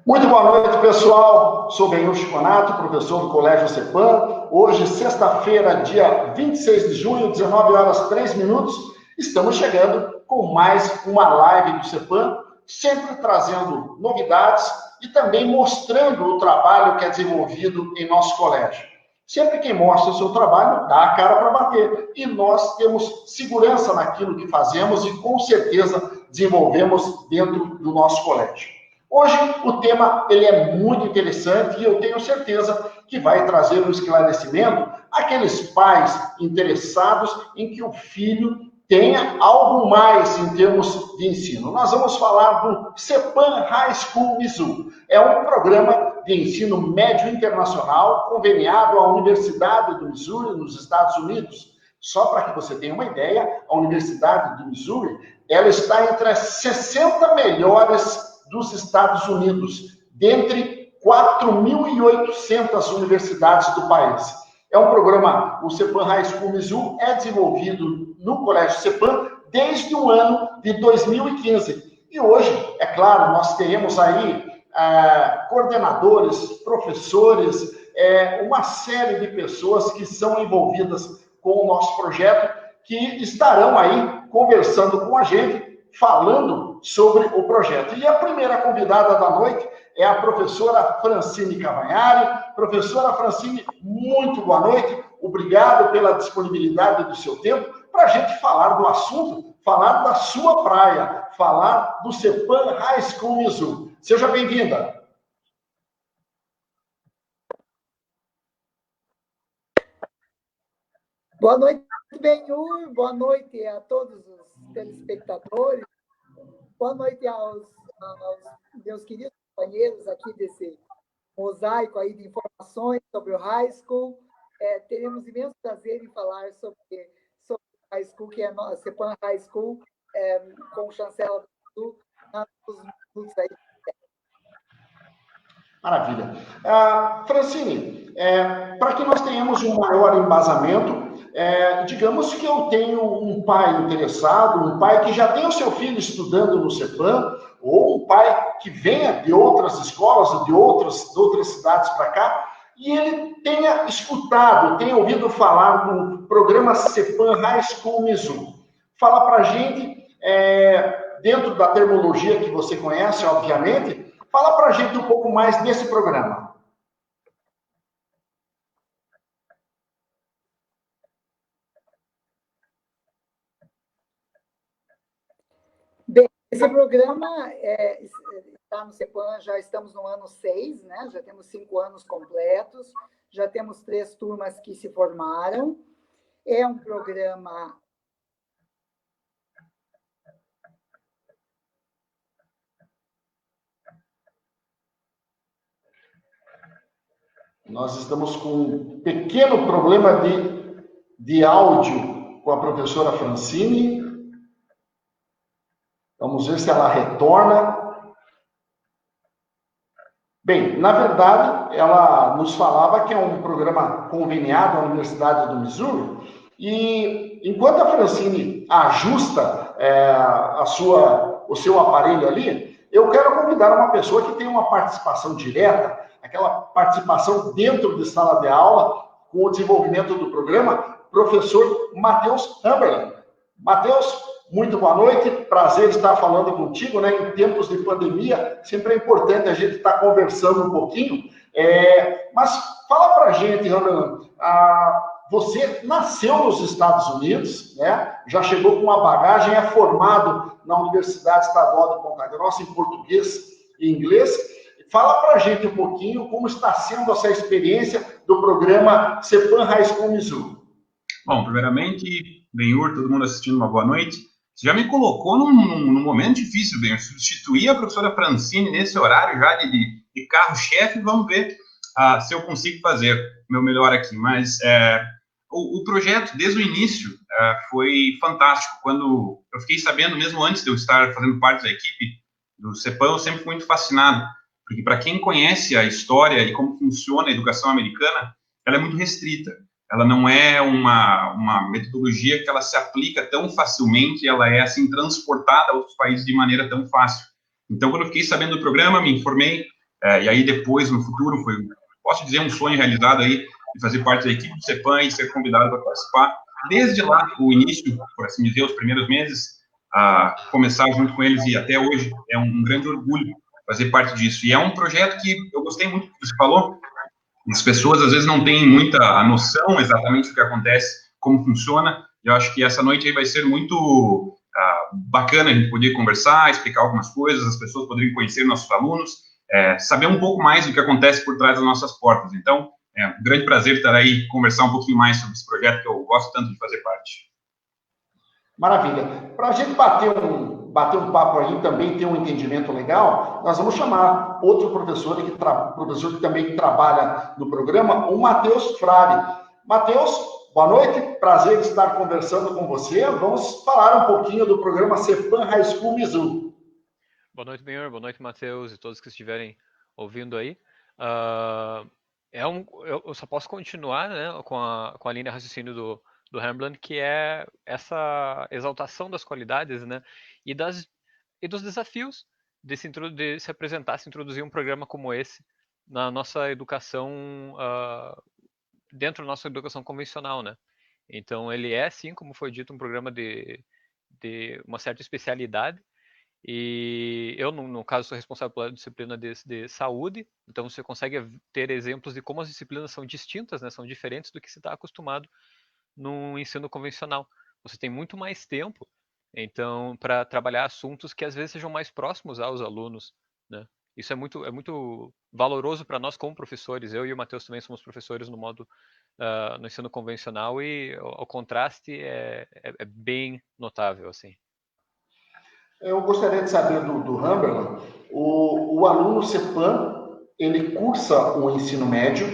Muito boa noite, pessoal. Sou Benhur Chiconato, professor do Colégio CEPAM. Hoje, sexta-feira, dia 26 de junho, 19 horas 3 minutos, estamos chegando com mais uma live do CEPAM, sempre trazendo novidades e também mostrando o trabalho que é desenvolvido em nosso colégio. Sempre quem mostra o seu trabalho dá a cara para bater. E nós temos segurança naquilo que fazemos e, com certeza, desenvolvemos dentro do nosso colégio. Hoje, o tema ele é muito interessante e eu tenho certeza que vai trazer um esclarecimento àqueles pais interessados em que o filho tenha algo mais em termos de ensino. Nós vamos falar do CEPAM High School Mizzou. É um programa de ensino médio internacional conveniado à Universidade do Missouri, nos Estados Unidos. Só para que você tenha uma ideia, a Universidade do Missouri, ela está entre as 60 melhores dos Estados Unidos, dentre 4.800 universidades do país. É um programa, o CEPAM High School Mizzou é desenvolvido no Colégio CEPAM desde o ano de 2015. E hoje, é claro, nós teremos aí coordenadores, professores, uma série de pessoas que são envolvidas com o nosso projeto, que estarão aí conversando com a gente, falando sobre o projeto. E a primeira convidada da noite é a professora Francine Cavanhari. Professora Francine, muito boa noite. Obrigado pela disponibilidade do seu tempo para a gente falar do assunto, falar da sua praia, falar do CEPAM High School Mizzou. Seja bem-vinda. Boa noite, Benhur. Boa noite a todos os telespectadores. Boa noite aos meus queridos companheiros aqui desse mosaico aí de informações sobre o High School. Teremos imenso prazer em falar sobre o High School, que é a CEPAM High School, com o chancela do nos minutos aí. Maravilha. Francine, para que nós tenhamos um maior embasamento, digamos que eu tenho um pai interessado, um pai que já tem o seu filho estudando no CEPAM, ou um pai que venha de outras escolas, de outras cidades para cá, e ele tenha escutado, tenha ouvido falar do programa CEPAM High School Mizzou. Fala para a gente, dentro da terminologia que você conhece, obviamente, fala para a gente um pouco mais desse programa. Bem, esse programa está no CEPAM, já estamos no ano 6, né? Já temos 5 anos completos, já temos 3 turmas que se formaram. É um programa... Nós estamos com um pequeno problema de áudio com a professora Francine. Vamos ver se ela retorna. Bem, na verdade, ela nos falava que é um programa conveniado à Universidade do Missouri, e enquanto a Francine ajusta o seu aparelho ali, eu quero convidar uma pessoa que tem uma participação direta, aquela participação dentro de sala de aula, com o desenvolvimento do programa, professor Matheus Hamberland. Matheus, muito boa noite, prazer estar falando contigo, né? Em tempos de pandemia, sempre é importante a gente estar conversando um pouquinho, mas fala pra gente, Hamberland, você nasceu nos Estados Unidos, né? Já chegou com uma bagagem, é formado na Universidade Estadual de Ponta Grossa em português e inglês. Fala para a gente um pouquinho como está sendo essa experiência do programa CEPAM High School Mizzou. Bom, primeiramente, Benhur, todo mundo assistindo, uma boa noite. Você já me colocou num momento difícil, Benhur. Substituir a professora Francine nesse horário já de carro-chefe, vamos ver se eu consigo fazer o meu melhor aqui. Mas o projeto, desde o início, foi fantástico. Quando eu fiquei sabendo, mesmo antes de eu estar fazendo parte da equipe do CEPAM, eu sempre fui muito fascinado. Porque para quem conhece a história e como funciona a educação americana, ela é muito restrita. Ela não é uma metodologia que ela se aplica tão facilmente, ela é assim transportada a outros países de maneira tão fácil. Então, quando eu fiquei sabendo do programa, me informei, e aí depois, no futuro, posso dizer, um sonho realizado aí, de fazer parte da equipe do CEPAM e ser convidado para participar. Desde lá, o início, por assim dizer, os primeiros meses, a começar junto com eles e até hoje, é um grande orgulho fazer parte disso. E é um projeto que eu gostei muito do que você falou. As pessoas, às vezes, não têm muita a noção exatamente do que acontece, como funciona. Eu acho que essa noite aí vai ser muito bacana a gente poder conversar, explicar algumas coisas, as pessoas poderem conhecer nossos alunos, saber um pouco mais do que acontece por trás das nossas portas. Então, é um grande prazer estar aí, conversar um pouquinho mais sobre esse projeto que eu gosto tanto de fazer parte. Maravilha. Para a gente bater um papo aí, também ter um entendimento legal, nós vamos chamar outro professor que também trabalha no programa, o Matheus Frade. Matheus, boa noite, prazer de estar conversando com você. Vamos falar um pouquinho do programa CEPAM High School Mizzou. Boa noite, Benhur, boa noite, Matheus, e todos que estiverem ouvindo aí. Eu só posso continuar, né, com a linha de raciocínio do Rembrandt, que é essa exaltação das qualidades, né, e dos desafios de se apresentar, se introduzir um programa como esse na nossa educação, dentro da nossa educação convencional, né. Então ele é, sim, como foi dito, um programa de uma certa especialidade, e eu, no caso, sou responsável pela disciplina de saúde, então você consegue ter exemplos de como as disciplinas são distintas, né, são diferentes do que se está acostumado no ensino convencional. Você tem muito mais tempo, então, para trabalhar assuntos que às vezes sejam mais próximos aos alunos, né? Isso é muito valoroso para nós como professores. Eu e o Matheus também somos professores no ensino convencional, e o contraste é bem notável, assim. Eu gostaria de saber do Humberland, o aluno CEPAM, ele cursa o ensino médio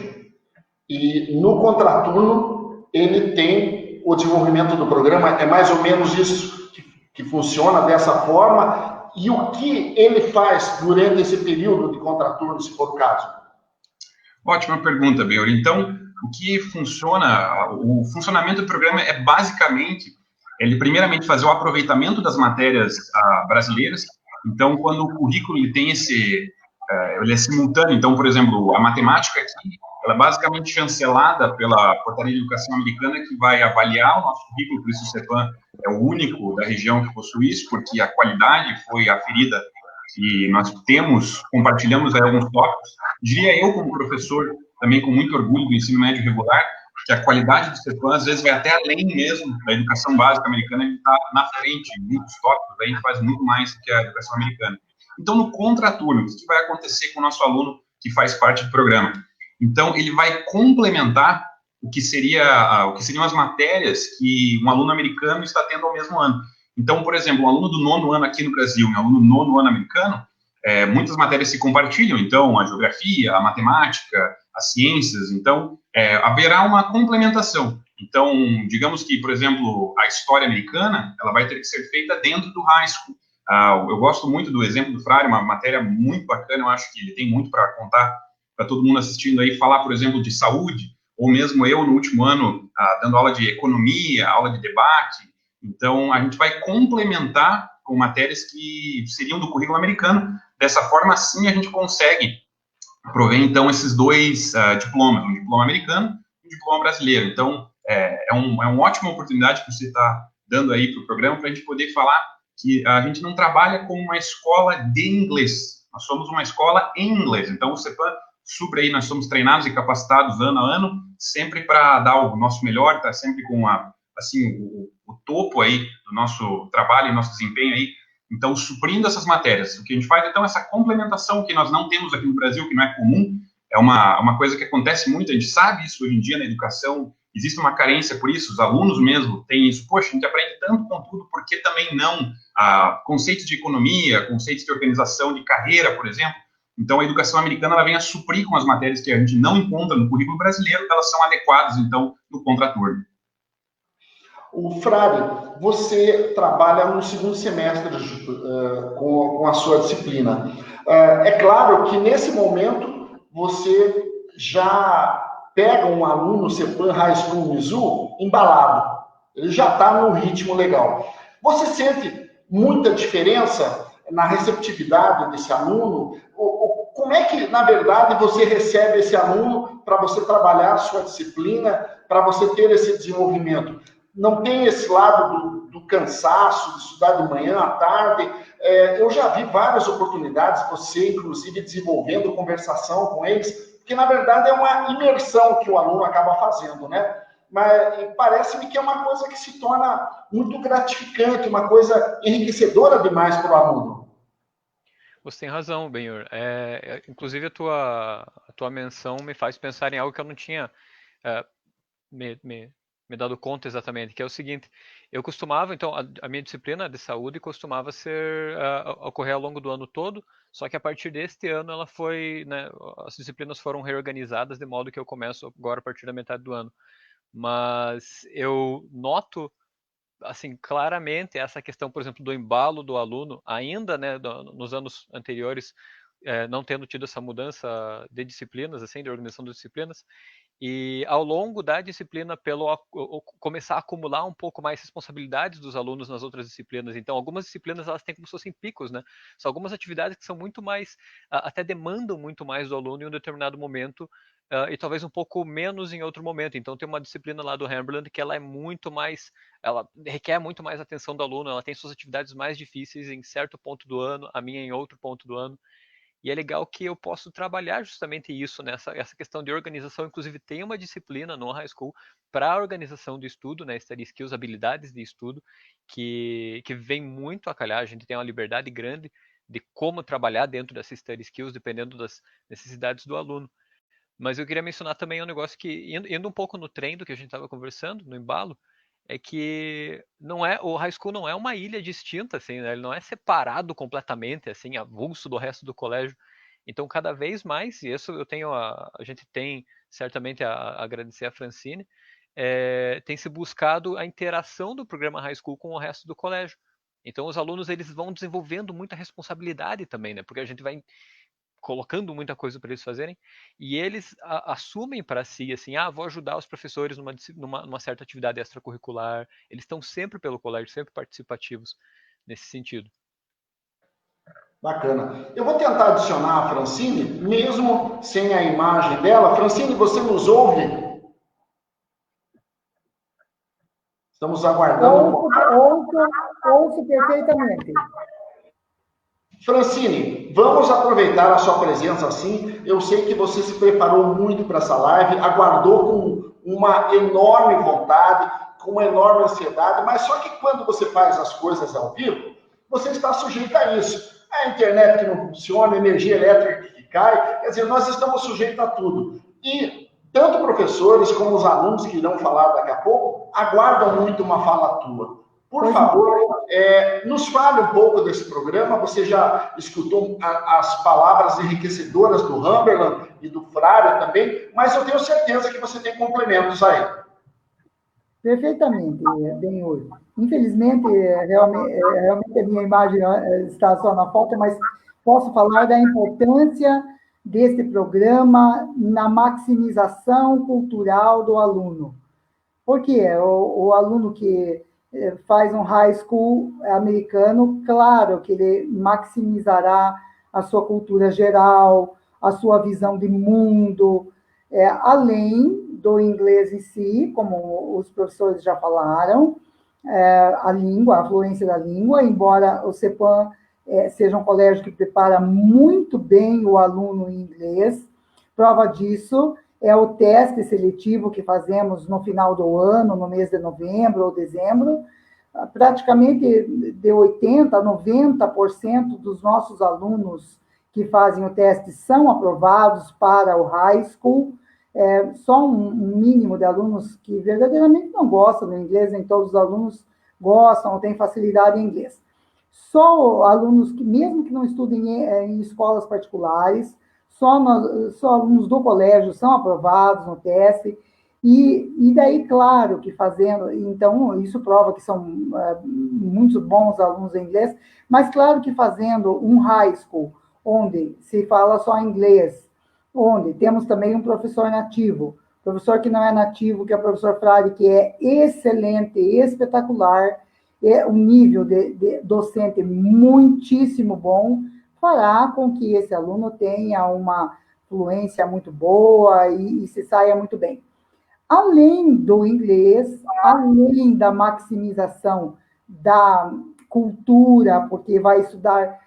e no contraturno ele tem o desenvolvimento do programa, é mais ou menos isso que funciona dessa forma, e o que ele faz durante esse período de contraturno, se for o caso? Ótima pergunta, Benhur. Então, o funcionamento do programa é basicamente ele primeiramente fazer o aproveitamento das matérias brasileiras. Então, quando o currículo ele tem ele é simultâneo, então, por exemplo, a matemática aqui, ela é basicamente chancelada pela Portaria de Educação Americana, que vai avaliar o nosso currículo, por isso o CEPAM é o único da região que possui isso, porque a qualidade foi aferida e nós compartilhamos aí alguns tópicos. Diria eu, como professor, também com muito orgulho do ensino médio regular, que a qualidade do CEPAM, às vezes, vai até além mesmo da educação básica americana, ele está na frente em muitos tópicos, a gente faz muito mais do que a educação americana. Então, no contraturno, o que vai acontecer com o nosso aluno que faz parte do programa? Então, ele vai complementar o que seriam as matérias que um aluno americano está tendo ao mesmo ano. Então, por exemplo, um aluno do 9º ano aqui no Brasil, um aluno do 9º ano americano, muitas matérias se compartilham, então, a geografia, a matemática, as ciências, então, haverá uma complementação. Então, digamos que, por exemplo, a história americana, ela vai ter que ser feita dentro do high school. Eu gosto muito do exemplo do Frade, uma matéria muito bacana, eu acho que ele tem muito para contar para todo mundo assistindo aí, falar, por exemplo, de saúde, ou mesmo eu, no último ano, dando aula de economia, aula de debate. Então, a gente vai complementar com matérias que seriam do currículo americano. Dessa forma, assim, a gente consegue prover, então, esses dois diplomas, um diploma americano e um diploma brasileiro. Então, é uma ótima oportunidade que você está dando aí para o programa, para a gente poder falar que a gente não trabalha como uma escola de inglês, nós somos uma escola em inglês. Então, o CEPAM sobre aí, nós somos treinados e capacitados ano a ano, sempre para dar o nosso melhor, tá sempre com o topo aí do nosso trabalho e nosso desempenho aí. Então, suprindo essas matérias. O que a gente faz, então, essa complementação que nós não temos aqui no Brasil, que não é comum, é uma coisa que acontece muito, a gente sabe isso hoje em dia na educação, existe uma carência por isso, os alunos mesmo têm isso. Poxa, a gente aprende tanto conteúdo, por que também não conceitos de economia, conceitos de organização de carreira, por exemplo? Então, a educação americana ela vem a suprir com as matérias que a gente não encontra no currículo brasileiro, elas são adequadas, então, no contraturno. O Frade, você trabalha no segundo semestre com a sua disciplina. É claro que, nesse momento, você já pega um aluno CEPAM High School Mizzou embalado. Ele já está num ritmo legal. Você sente muita diferença na receptividade desse aluno? Como é que, na verdade, você recebe esse aluno para você trabalhar a sua disciplina, para você ter esse desenvolvimento. Não tem esse lado do cansaço, de estudar de manhã à tarde. Eu já vi várias oportunidades, você, inclusive, desenvolvendo conversação com eles, porque, na verdade, é uma imersão que o aluno acaba fazendo, né? Mas parece-me que é uma coisa que se torna muito gratificante, uma coisa enriquecedora demais para o aluno. Você tem razão, Benhur. Inclusive, a tua menção me faz pensar em algo que eu não tinha me dado conta exatamente, que é o seguinte: eu costumava, então, a minha disciplina de saúde costumava ocorrer ao longo do ano todo, só que a partir deste ano ela foi, né, as disciplinas foram reorganizadas de modo que eu começo agora a partir da metade do ano. Mas eu noto, assim, claramente essa questão, por exemplo, do embalo do aluno, ainda, né, nos anos anteriores, não tendo tido essa mudança de disciplinas, assim, de organização das disciplinas, e ao longo da disciplina, pelo começar a acumular um pouco mais responsabilidades dos alunos nas outras disciplinas. Então, algumas disciplinas elas têm como se fossem picos, né? São algumas atividades que são muito mais, até demandam muito mais do aluno em um determinado momento, e talvez um pouco menos em outro momento. Então, tem uma disciplina lá do Hamberland que ela é muito mais, ela requer muito mais atenção do aluno, ela tem suas atividades mais difíceis em certo ponto do ano, a minha em outro ponto do ano. E é legal que eu posso trabalhar justamente isso, né? Essa questão de organização. Inclusive, tem uma disciplina no high school para a organização do estudo, né? Study Skills, habilidades de estudo, que vem muito a calhar. A gente tem uma liberdade grande de como trabalhar dentro dessas Study Skills, dependendo das necessidades do aluno. Mas eu queria mencionar também um negócio que, indo um pouco no trem do que a gente estava conversando, no embalo, é que o high school não é uma ilha distinta, assim, né? Ele não é separado completamente, assim, avulso do resto do colégio. Então, cada vez mais, e isso a gente tem certamente a agradecer a Francine, tem se buscado a interação do programa high school com o resto do colégio. Então, os alunos eles vão desenvolvendo muita responsabilidade também, né? Porque a gente vai colocando muita coisa para eles fazerem, e eles assumem para si, assim, vou ajudar os professores numa certa atividade extracurricular. Eles estão sempre pelo colégio, sempre participativos nesse sentido. Bacana. Eu vou tentar adicionar a Francine, mesmo sem a imagem dela. Francine, você nos ouve? Estamos aguardando. Ouço perfeitamente. Francine, vamos aproveitar a sua presença assim. Eu sei que você se preparou muito para essa live, aguardou com uma enorme vontade, com uma enorme ansiedade, mas só que quando você faz as coisas ao vivo, você está sujeito a isso. A internet que não funciona, a energia elétrica que cai, quer dizer, nós estamos sujeitos a tudo. E tanto professores como os alunos que irão falar daqui a pouco, aguardam muito uma fala tua. Por favor, nos fale um pouco desse programa. Você já escutou as palavras enriquecedoras do Hamberland e do Frare também, mas eu tenho certeza que você tem complementos aí. Perfeitamente, Benhur. Infelizmente, realmente a minha imagem está só na foto, mas posso falar da importância deste programa na maximização cultural do aluno. Por quê? O aluno que faz um high school americano, claro que ele maximizará a sua cultura geral, a sua visão de mundo, além do inglês em si, como os professores já falaram, a língua, a fluência da língua, embora o CEPAM seja um colégio que prepara muito bem o aluno em inglês. Prova disso é o teste seletivo que fazemos no final do ano, no mês de novembro ou dezembro. Praticamente de 80% a 90% dos nossos alunos que fazem o teste são aprovados para o high school. Só um mínimo de alunos que verdadeiramente não gostam do inglês, nem todos os alunos gostam ou têm facilidade em inglês. Só alunos que, mesmo que não estudem em escolas particulares, só alunos do colégio são aprovados no teste, e daí, claro, que fazendo, então, isso prova que são muito bons alunos em inglês, mas claro que fazendo um high school, onde se fala só inglês, onde temos também um professor nativo, professor que não é nativo, que é o professor Frade, que é excelente, espetacular, é um nível de docente muitíssimo bom, fará com que esse aluno tenha uma fluência muito boa e se saia muito bem. Além do inglês, além da maximização da cultura, porque vai estudar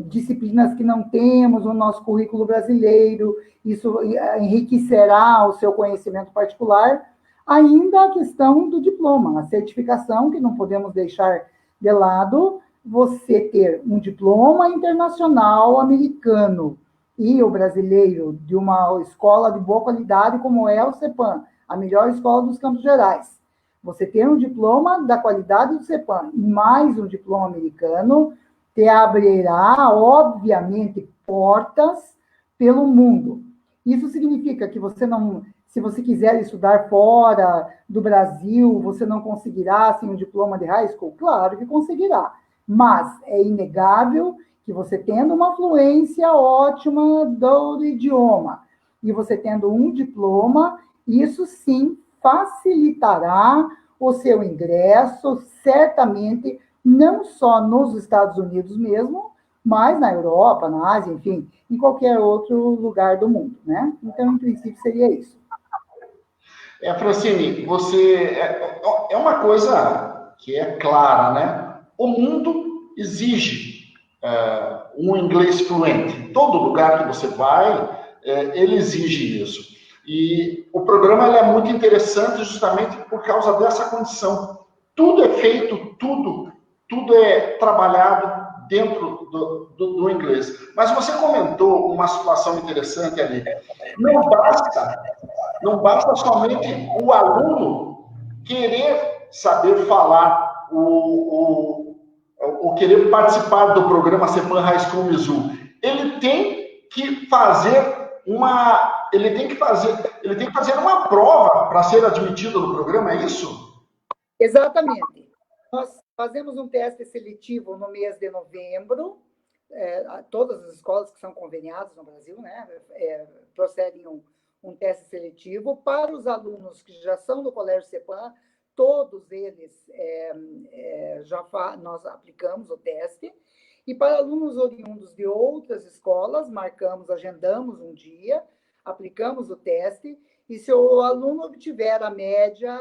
disciplinas que não temos no nosso currículo brasileiro, isso enriquecerá o seu conhecimento particular, ainda a questão do diploma, a certificação, que não podemos deixar de lado, você ter um diploma internacional americano e o brasileiro de uma escola de boa qualidade, como é o CEPAM, a melhor escola dos Campos Gerais. Você ter um diploma da qualidade do CEPAM e mais um diploma americano, te abrirá, obviamente, portas pelo mundo. Isso significa que você não, se você quiser estudar fora do Brasil, você não conseguirá sem um diploma de high school? Claro que conseguirá, mas é inegável que você tendo uma fluência ótima do idioma e você tendo um diploma, isso sim facilitará o seu ingresso, certamente, não só nos Estados Unidos mesmo, mas na Europa, na Ásia, enfim, em qualquer outro lugar do mundo, né? Então, em princípio, seria isso. Francine, é uma coisa que é clara, né? O mundo exige um inglês fluente. Em todo lugar que você vai, ele exige isso. E o programa é muito interessante justamente por causa dessa condição. Tudo é feito, tudo é trabalhado dentro do inglês. Mas você comentou uma situação interessante ali. Não basta somente o aluno querer saber falar ou querer participar do programa CEPAM High School Mizzou. Ele tem que fazer uma prova para ser admitido no programa, é isso? Exatamente. Nós fazemos um teste seletivo no mês de novembro. Todas as escolas que são conveniadas no Brasil, né, procedem um teste seletivo para os alunos que já são do Colégio CEPAM. Todos eles nós aplicamos o teste. E para alunos oriundos de outras escolas, agendamos um dia, aplicamos o teste, e se o aluno obtiver a média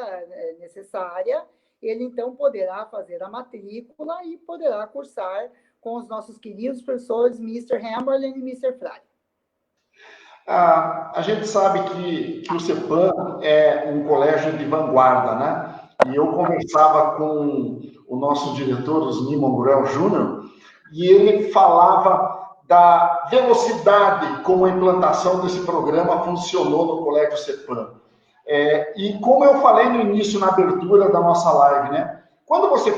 necessária, ele então poderá fazer a matrícula e poderá cursar com os nossos queridos professores Mr. Hammerlin e Mr. Frey. A gente sabe que o CEPAM é um colégio de vanguarda, né? E eu conversava com o nosso diretor, Osni Mongurel Júnior, e ele falava da velocidade como a implantação desse programa funcionou no Colégio CEPAM. E como eu falei no início, na abertura da nossa live, né? Quando você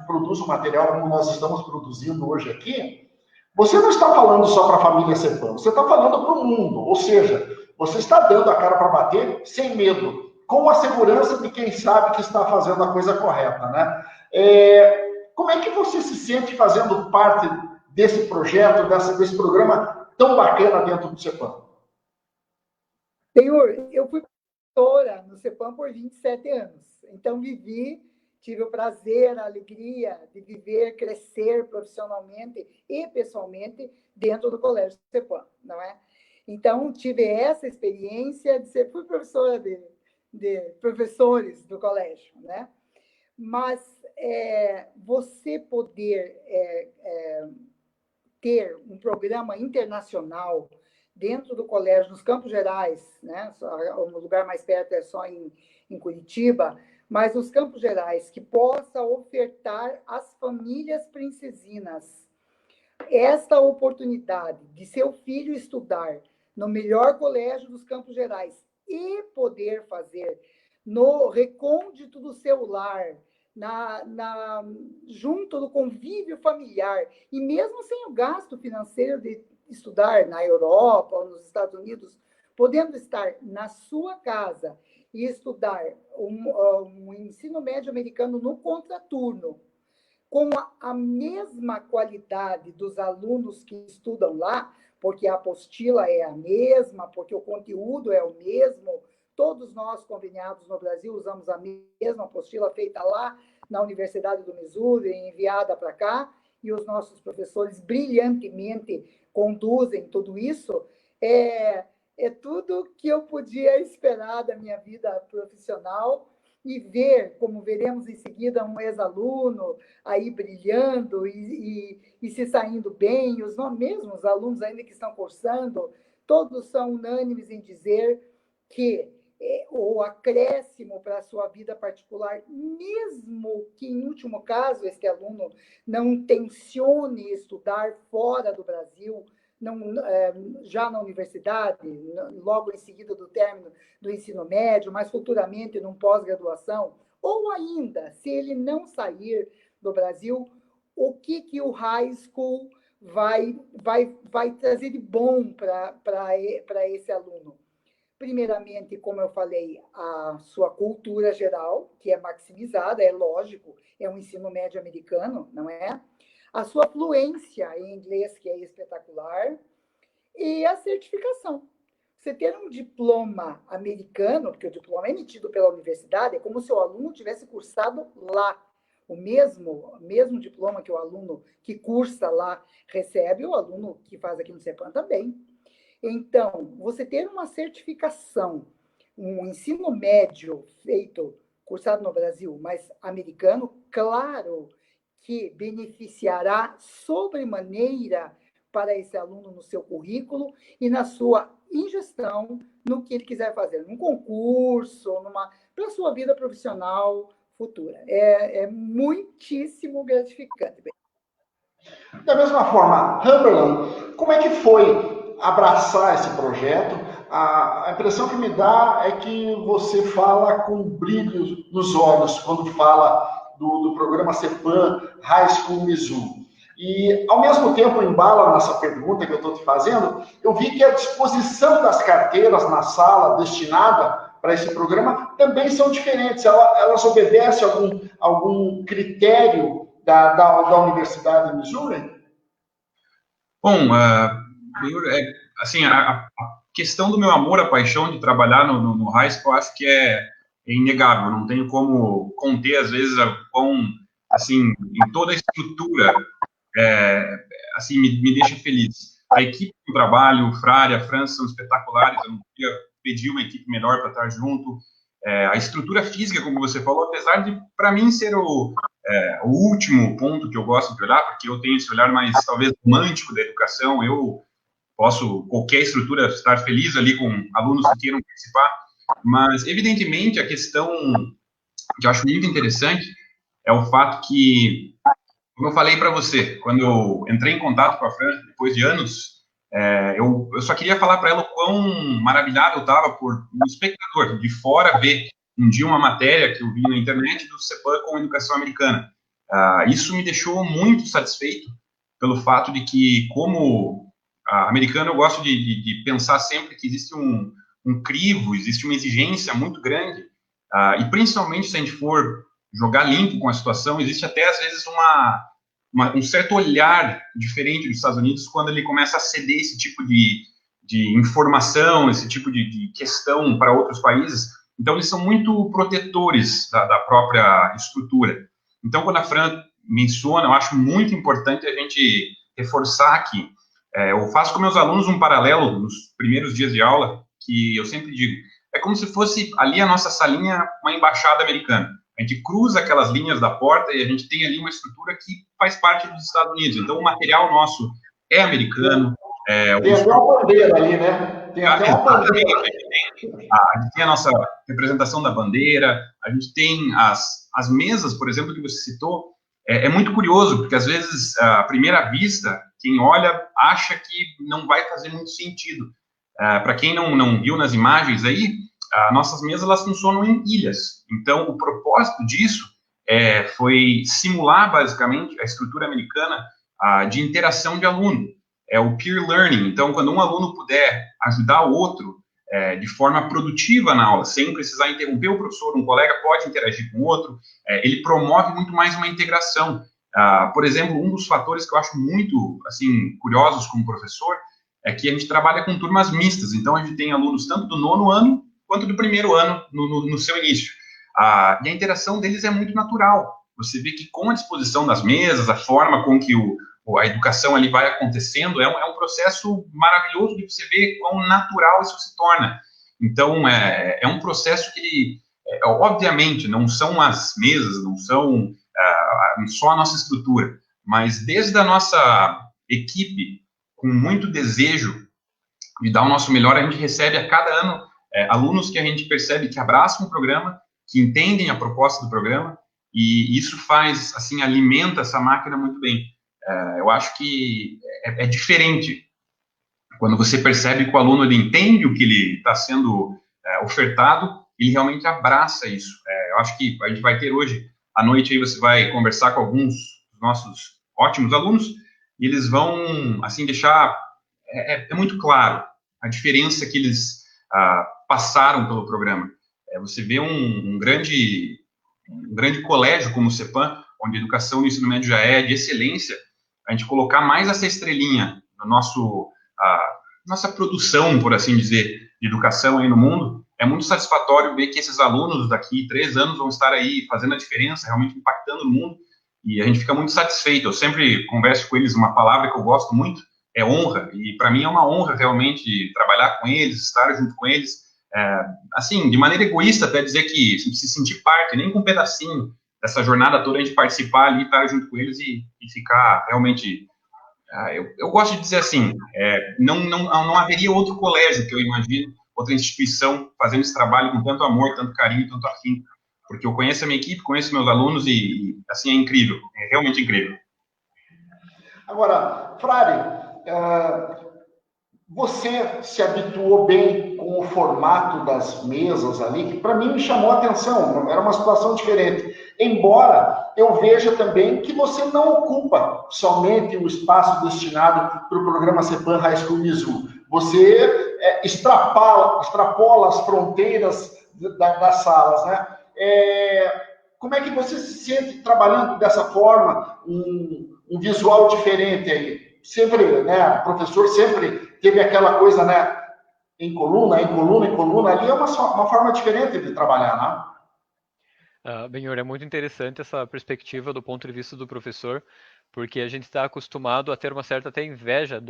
produz um material como nós estamos produzindo hoje aqui, você não está falando só para a família CEPAM, você está falando para o mundo, ou seja, você está dando a cara para bater sem medo, com a segurança de quem sabe que está fazendo a coisa correta, né? Como é que você se sente fazendo parte desse projeto, desse programa tão bacana dentro do CEPAM? Senhor, eu fui professora no CEPAM por 27 anos, então tive o prazer, a alegria de viver, crescer profissionalmente e pessoalmente dentro do Colégio CEPAM, não é? Então, tive essa experiência fui professora de professores do colégio, né? Mas você poder ter um programa internacional dentro do colégio, nos Campos Gerais, né? O lugar mais perto é só em Curitiba, mas nos Campos Gerais, que possa ofertar às famílias princesinas esta oportunidade de seu filho estudar no melhor colégio dos Campos Gerais e poder fazer no recôndito do seu lar, junto do convívio familiar, e mesmo sem o gasto financeiro de estudar na Europa ou nos Estados Unidos, podendo estar na sua casa e estudar um ensino médio americano no contraturno, com a mesma qualidade dos alunos que estudam lá, porque a apostila é a mesma, porque o conteúdo é o mesmo. Todos nós, conveniados no Brasil, usamos a mesma apostila feita lá na Universidade do Missouri, enviada para cá, e os nossos professores brilhantemente conduzem tudo isso, é tudo que eu podia esperar da minha vida profissional, e ver, como veremos em seguida, um ex-aluno aí brilhando e se saindo bem, os mesmos alunos ainda que estão cursando, todos são unânimes em dizer que o acréscimo para a sua vida particular, mesmo que, em último caso, este aluno não tencione estudar fora do Brasil, já na universidade, logo em seguida do término do ensino médio, mas futuramente num pós-graduação, ou ainda, se ele não sair do Brasil, o que o high school vai trazer de bom para esse aluno? Primeiramente, como eu falei, a sua cultura geral, que é maximizada, é lógico, é um ensino médio americano, não é? A sua fluência em inglês, que é espetacular, e a certificação. Você ter um diploma americano, porque o diploma é emitido pela universidade, é como se o aluno tivesse cursado lá. O mesmo diploma que o aluno que cursa lá recebe, o aluno que faz aqui no CEPAM também. Então, você ter uma certificação, um ensino médio cursado no Brasil, mas americano, claro que beneficiará sobremaneira para esse aluno no seu currículo e na sua ingestão no que ele quiser fazer, num concurso, para a sua vida profissional futura. É muitíssimo gratificante. Da mesma forma, Humberland, como é que foi abraçar esse projeto? A impressão que me dá é que você fala com brilho nos olhos quando fala do programa CEPAM High School Mizzou. E, ao mesmo tempo, embala nessa pergunta que eu estou te fazendo, eu vi que a disposição das carteiras na sala destinada para esse programa também são diferentes. Elas obedecem algum critério da Universidade de Missouri? Bom, assim, a questão do meu amor, a paixão de trabalhar no high school, eu acho que é inegável. Não tenho como conter, às vezes, assim, em toda a estrutura, assim, me deixa feliz. A equipe do trabalho, o Frari, a França são espetaculares. Eu não queria pedir uma equipe melhor para estar junto. A estrutura física, como você falou, apesar de, para mim, ser o último ponto que eu gosto de olhar, porque eu tenho esse olhar mais, talvez, romântico da educação, eu posso, qualquer estrutura, estar feliz ali com alunos que queiram participar, mas, evidentemente, a questão que eu acho muito interessante é o fato que, como eu falei para você, quando eu entrei em contato com a Fran, depois de anos, eu só queria falar para ela o quão maravilhado eu estava por um espectador de fora ver um dia uma matéria que eu vi na internet do CEPAM com educação americana. Isso me deixou muito satisfeito pelo fato de que, como americano, eu gosto de pensar sempre que existe um crivo, existe uma exigência muito grande, e principalmente se a gente for jogar limpo com a situação, existe até, às vezes, um certo olhar diferente dos Estados Unidos quando ele começa a ceder esse tipo de informação, esse tipo de questão para outros países. Então, eles são muito protetores da própria estrutura. Então, quando a Fran menciona, eu acho muito importante a gente reforçar aqui. Eu faço com meus alunos um paralelo nos primeiros dias de aula, que eu sempre digo, é como se fosse ali a nossa salinha, uma embaixada americana. A gente cruza aquelas linhas da porta e a gente tem ali uma estrutura que faz parte dos Estados Unidos. Então, o material nosso é americano. Tem até uma bandeira ali, né? Tem até uma bandeira. A gente tem a nossa representação da bandeira, a gente tem as mesas, por exemplo, que você citou. É muito curioso, porque às vezes, à primeira vista, quem olha acha que não vai fazer muito sentido. Para quem não viu nas imagens aí, nossas mesas elas funcionam em ilhas. Então, o propósito disso foi simular, basicamente, a estrutura americana de interação de aluno. É o peer learning. Então, quando um aluno puder ajudar o outro de forma produtiva na aula, sem precisar interromper o professor, um colega pode interagir com o outro, ele promove muito mais uma integração. Por exemplo, um dos fatores que eu acho muito assim, curiosos como professor é que a gente trabalha com turmas mistas. Então, a gente tem alunos tanto do 9º ano quanto do 1º ano no seu início. E a interação deles é muito natural. você vê que com a disposição das mesas, a forma com que a educação ali vai acontecendo, é um processo maravilhoso de você ver quão natural isso se torna. Então, é um processo que, obviamente, não são as mesas, não são só a nossa estrutura, mas desde a nossa equipe, com muito desejo de dar o nosso melhor, a gente recebe a cada ano alunos que a gente percebe que abraçam o programa, que entendem a proposta do programa, e isso faz, assim, alimenta essa máquina muito bem. Eu acho que é diferente quando você percebe que o aluno ele entende o que ele está sendo ofertado, ele realmente abraça isso. Eu acho que a gente vai ter hoje à noite, aí você vai conversar com alguns dos nossos ótimos alunos, e eles vão, assim, deixar... É muito claro a diferença que eles passaram pelo programa. Você vê um grande colégio como o CEPAM, onde a educação no ensino médio já é de excelência, a gente colocar mais essa estrelinha no nossa produção, por assim dizer, de educação aí no mundo, é muito satisfatório ver que esses alunos daqui 3 anos vão estar aí fazendo a diferença, realmente impactando o mundo, e a gente fica muito satisfeito. Eu sempre converso com eles, uma palavra que eu gosto muito é honra, e para mim é uma honra realmente trabalhar com eles, estar junto com eles, assim, de maneira egoísta, até dizer que se sentir parte, nem com um pedacinho dessa jornada toda, a gente participar ali, estar junto com eles e ficar realmente... Eu gosto de dizer assim, não haveria outro colégio que eu imagino, outra instituição fazendo esse trabalho com tanto amor, tanto carinho, tanto afinco, porque eu conheço a minha equipe, conheço meus alunos e assim, é incrível, é realmente incrível. Agora, Frade, você se habituou bem com o formato das mesas ali, que para mim me chamou a atenção, era uma situação diferente. Embora eu veja também que você não ocupa somente o espaço destinado para o programa CEPAM High School Mizzou. Você extrapola as fronteiras das salas, né? Como é que você se sente trabalhando dessa forma, um visual diferente aí? Sempre, né, o professor sempre teve aquela coisa, né, em coluna, ali é uma forma diferente de trabalhar, né? Benhor, é muito interessante essa perspectiva do ponto de vista do professor, porque a gente está acostumado a ter uma certa até inveja,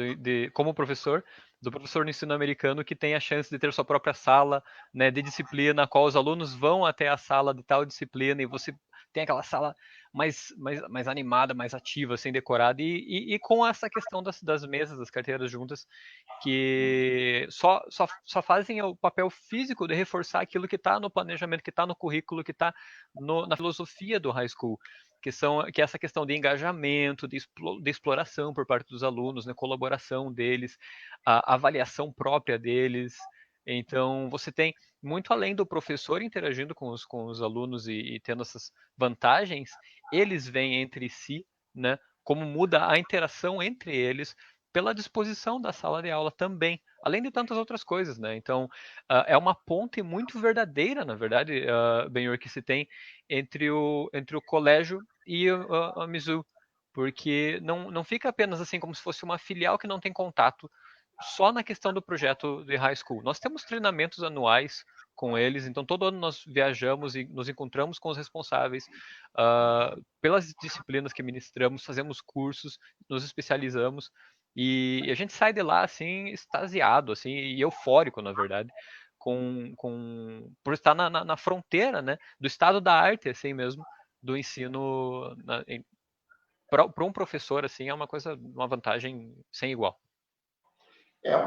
como professor, do professor no ensino americano que tem a chance de ter sua própria sala, né, de disciplina, na qual os alunos vão até a sala de tal disciplina e você tem aquela sala mais animada, mais ativa, assim, decorada, e com essa questão das mesas, das carteiras juntas, que só fazem o papel físico de reforçar aquilo que está no planejamento, que está no currículo, que está na filosofia do high school, que é essa questão de engajamento, de exploração por parte dos alunos, né, colaboração deles, a avaliação própria deles. Então, você tem, muito além do professor interagindo com os alunos e tendo essas vantagens, eles veem entre si, né, como muda a interação entre eles pela disposição da sala de aula também, além de tantas outras coisas, né? Então, é uma ponte muito verdadeira, na verdade, Benhor, que se tem entre o colégio e a Mizzou, porque não fica apenas assim como se fosse uma filial que não tem contato só na questão do projeto de high school. Nós temos treinamentos anuais com eles, então todo ano nós viajamos e nos encontramos com os responsáveis pelas disciplinas que ministramos, fazemos cursos, nos especializamos e a gente sai de lá assim extasiado, assim, e eufórico, na verdade, por estar na fronteira, né, do estado da arte, assim mesmo, do ensino para um professor, assim, é uma vantagem sem igual.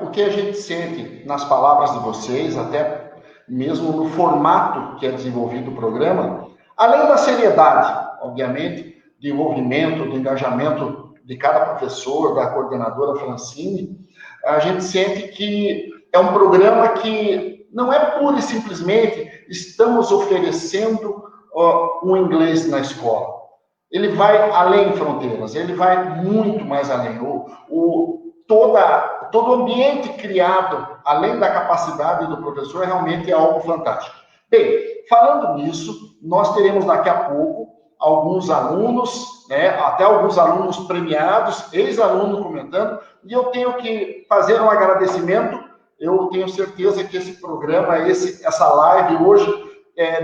O que a gente sente nas palavras de vocês, até mesmo no formato que é desenvolvido o programa, além da seriedade, obviamente, de envolvimento, do engajamento de cada professor, da coordenadora Francine, a gente sente que é um programa que não é pura e simplesmente estamos oferecendo um inglês na escola. Ele vai além fronteiras, ele vai muito mais além. Todo o ambiente criado, além da capacidade do professor, realmente é algo fantástico. Bem, falando nisso, nós teremos daqui a pouco alguns alunos, né, até alguns alunos premiados, ex-alunos comentando, e eu tenho que fazer um agradecimento. Eu tenho certeza que esse programa, essa live hoje,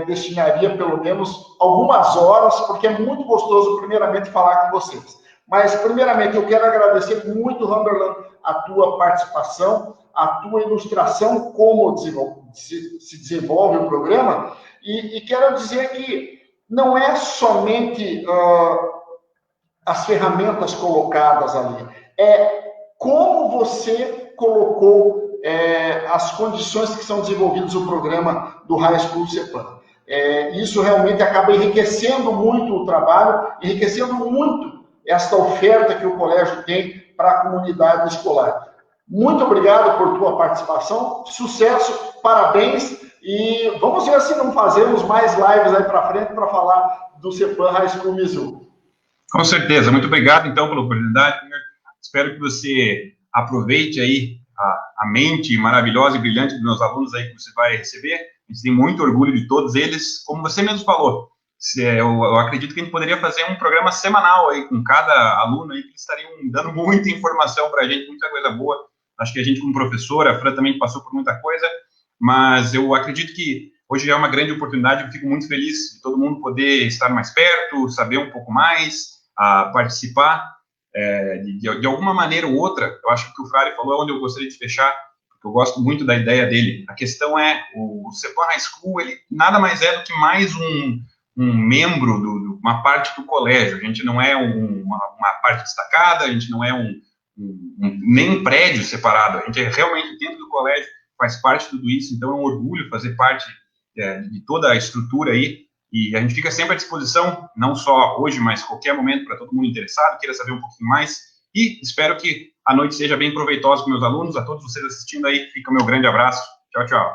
destinaria pelo menos algumas horas, porque é muito gostoso, primeiramente, falar com vocês. Mas, primeiramente, eu quero agradecer muito, Humberland, a tua participação, a tua ilustração, como se desenvolve o programa, e quero dizer que não é somente as ferramentas colocadas ali, é como você colocou as condições que são desenvolvidas no programa do High School CEPAM. Isso realmente acaba enriquecendo muito o trabalho, enriquecendo muito esta oferta que o colégio tem para a comunidade escolar. Muito obrigado por tua participação, sucesso, parabéns, e vamos ver se não fazemos mais lives aí para frente para falar do CEPAM High School Mizzou. Com certeza, muito obrigado então pela oportunidade. Espero que você aproveite aí a mente maravilhosa e brilhante dos meus alunos aí que você vai receber. A gente tem muito orgulho de todos eles, como você mesmo falou. Eu acredito que a gente poderia fazer um programa semanal aí com cada aluno aí, que estariam dando muita informação para a gente, muita coisa boa. Acho que a gente, como professora, a Fran também passou por muita coisa, mas eu acredito que hoje é uma grande oportunidade. Eu fico muito feliz de todo mundo poder estar mais perto, saber um pouco mais, participar de alguma maneira ou outra. Eu acho que o que o Frari falou é onde eu gostaria de fechar, porque eu gosto muito da ideia dele. A questão é, o CEPAM High School, ele nada mais é do que mais um membro, uma parte do colégio. A gente não é uma parte destacada, a gente não é nem um prédio separado, a gente é realmente dentro do colégio, faz parte de tudo isso, então é um orgulho fazer parte de toda a estrutura aí, e a gente fica sempre à disposição, não só hoje, mas qualquer momento, para todo mundo interessado, queira saber um pouquinho mais, e espero que a noite seja bem proveitosa com meus alunos. A todos vocês assistindo aí, fica o meu grande abraço. Tchau, tchau.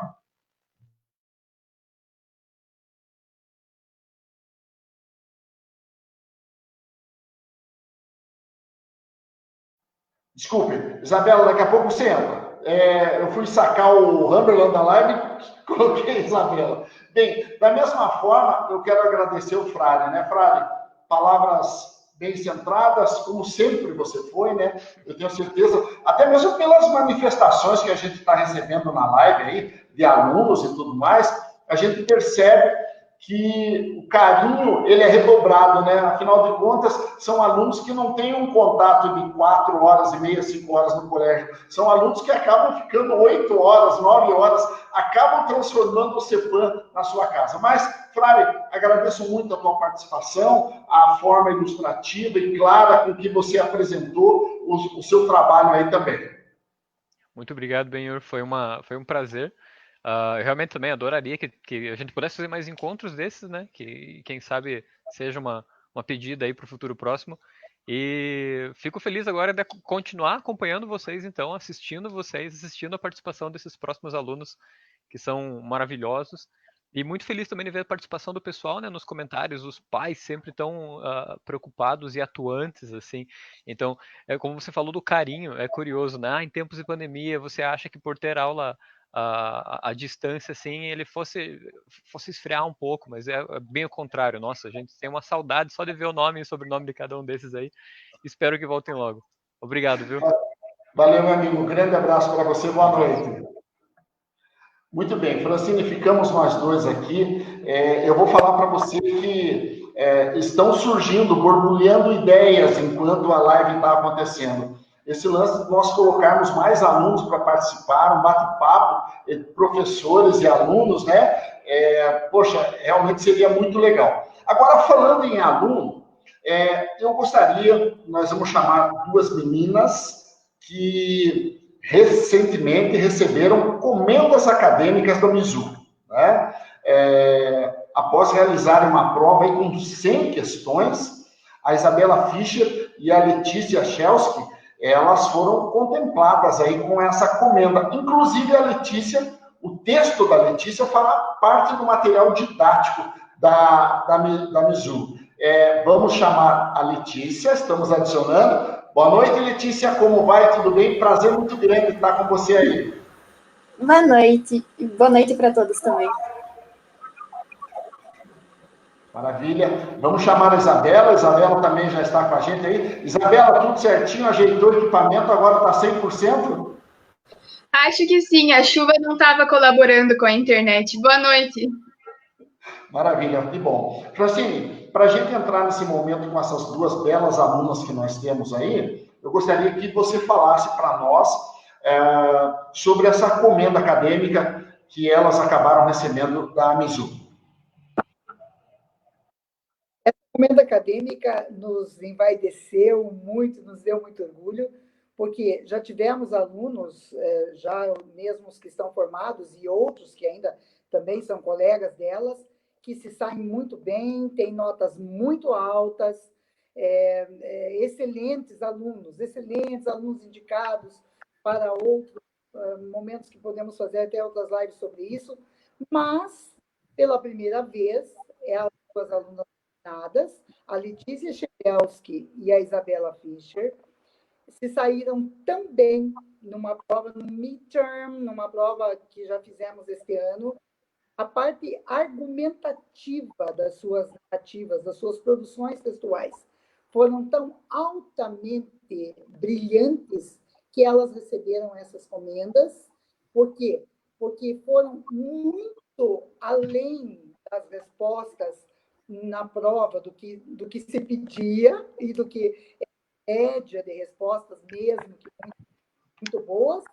Desculpe, Isabela, daqui a pouco você entra. Eu fui sacar o Humberland da live e coloquei a Isabela. Bem, da mesma forma, eu quero agradecer o Frari, né, Frari? Palavras bem centradas, como sempre você foi, né? Eu tenho certeza, até mesmo pelas manifestações que a gente está recebendo na live aí, de alunos e tudo mais, a gente percebe que o carinho, ele é redobrado, né? Afinal de contas, são alunos que não têm um contato de 4 horas e meia, 5 horas no colégio. São alunos que acabam ficando 8 horas, 9 horas, acabam transformando o CEPAM na sua casa. Mas, Frari, agradeço muito a tua participação, a forma ilustrativa e clara com que você apresentou o seu trabalho aí também. Muito obrigado, Benhur. Foi um prazer. Eu realmente também adoraria que a gente pudesse fazer mais encontros desses, né? Que quem sabe seja uma pedida aí para o futuro próximo. E fico feliz agora de continuar acompanhando vocês, então, assistindo a participação desses próximos alunos que são maravilhosos. E muito feliz também de ver a participação do pessoal, né, nos comentários, os pais sempre tão preocupados e atuantes, assim. Então, como você falou do carinho, é curioso, né? Em tempos de pandemia, você acha que por ter aula à distância, assim, ele fosse esfriar um pouco, mas é bem o contrário. Nossa, a gente tem uma saudade só de ver o nome e sobrenome de cada um desses aí. Espero que voltem logo. Obrigado, viu? Valeu, meu amigo. Um grande abraço para você. Boa noite. Muito bem, Francine, ficamos nós dois aqui. Eu vou falar para você que estão surgindo, borbulhando ideias enquanto a live está acontecendo. Esse lance de nós colocarmos mais alunos para participar, um bate-papo, professores e alunos, né? Poxa, realmente seria muito legal. Agora, falando em aluno, eu gostaria, nós vamos chamar 2 meninas que recentemente receberam comendas acadêmicas do Mizzou, né? Após realizarem uma prova aí com 100 questões, a Isabela Fischer e a Letícia Chelsky, elas foram contempladas aí com essa comenda. Inclusive, a Letícia, o texto da Letícia fará parte do material didático da Mizzou. Vamos chamar a Letícia, estamos adicionando. Boa noite, Letícia, como vai? Tudo bem? Prazer muito grande estar com você aí. Boa noite para todos também. Maravilha. Vamos chamar a Isabela. Isabela também já está com a gente aí. Isabela, tudo certinho? Ajeitou o equipamento, agora está 100%? Acho que sim, a chuva não estava colaborando com a internet. Boa noite. Maravilha, que bom. Francine, para a gente entrar nesse momento com essas duas belas alunas que nós temos aí, eu gostaria que você falasse para nós sobre essa comenda acadêmica que elas acabaram recebendo da Mizuho. Essa comenda acadêmica nos envaideceu muito, nos deu muito orgulho, porque já tivemos alunos, já mesmo os que estão formados e outros que ainda também são colegas delas, que se saem muito bem, têm notas muito altas, excelentes alunos indicados para outros momentos que podemos fazer até outras lives sobre isso, mas, pela primeira vez, as duas alunas formadas, a Letícia Chebelski e a Isabela Fischer, se saíram tão bem numa prova, no midterm, numa prova que já fizemos este ano. A parte argumentativa das suas narrativas, das suas produções textuais, foram tão altamente brilhantes que elas receberam essas comendas. Por quê? Porque foram muito além das respostas na prova, do que se pedia e do que média de respostas mesmo, que muito boas,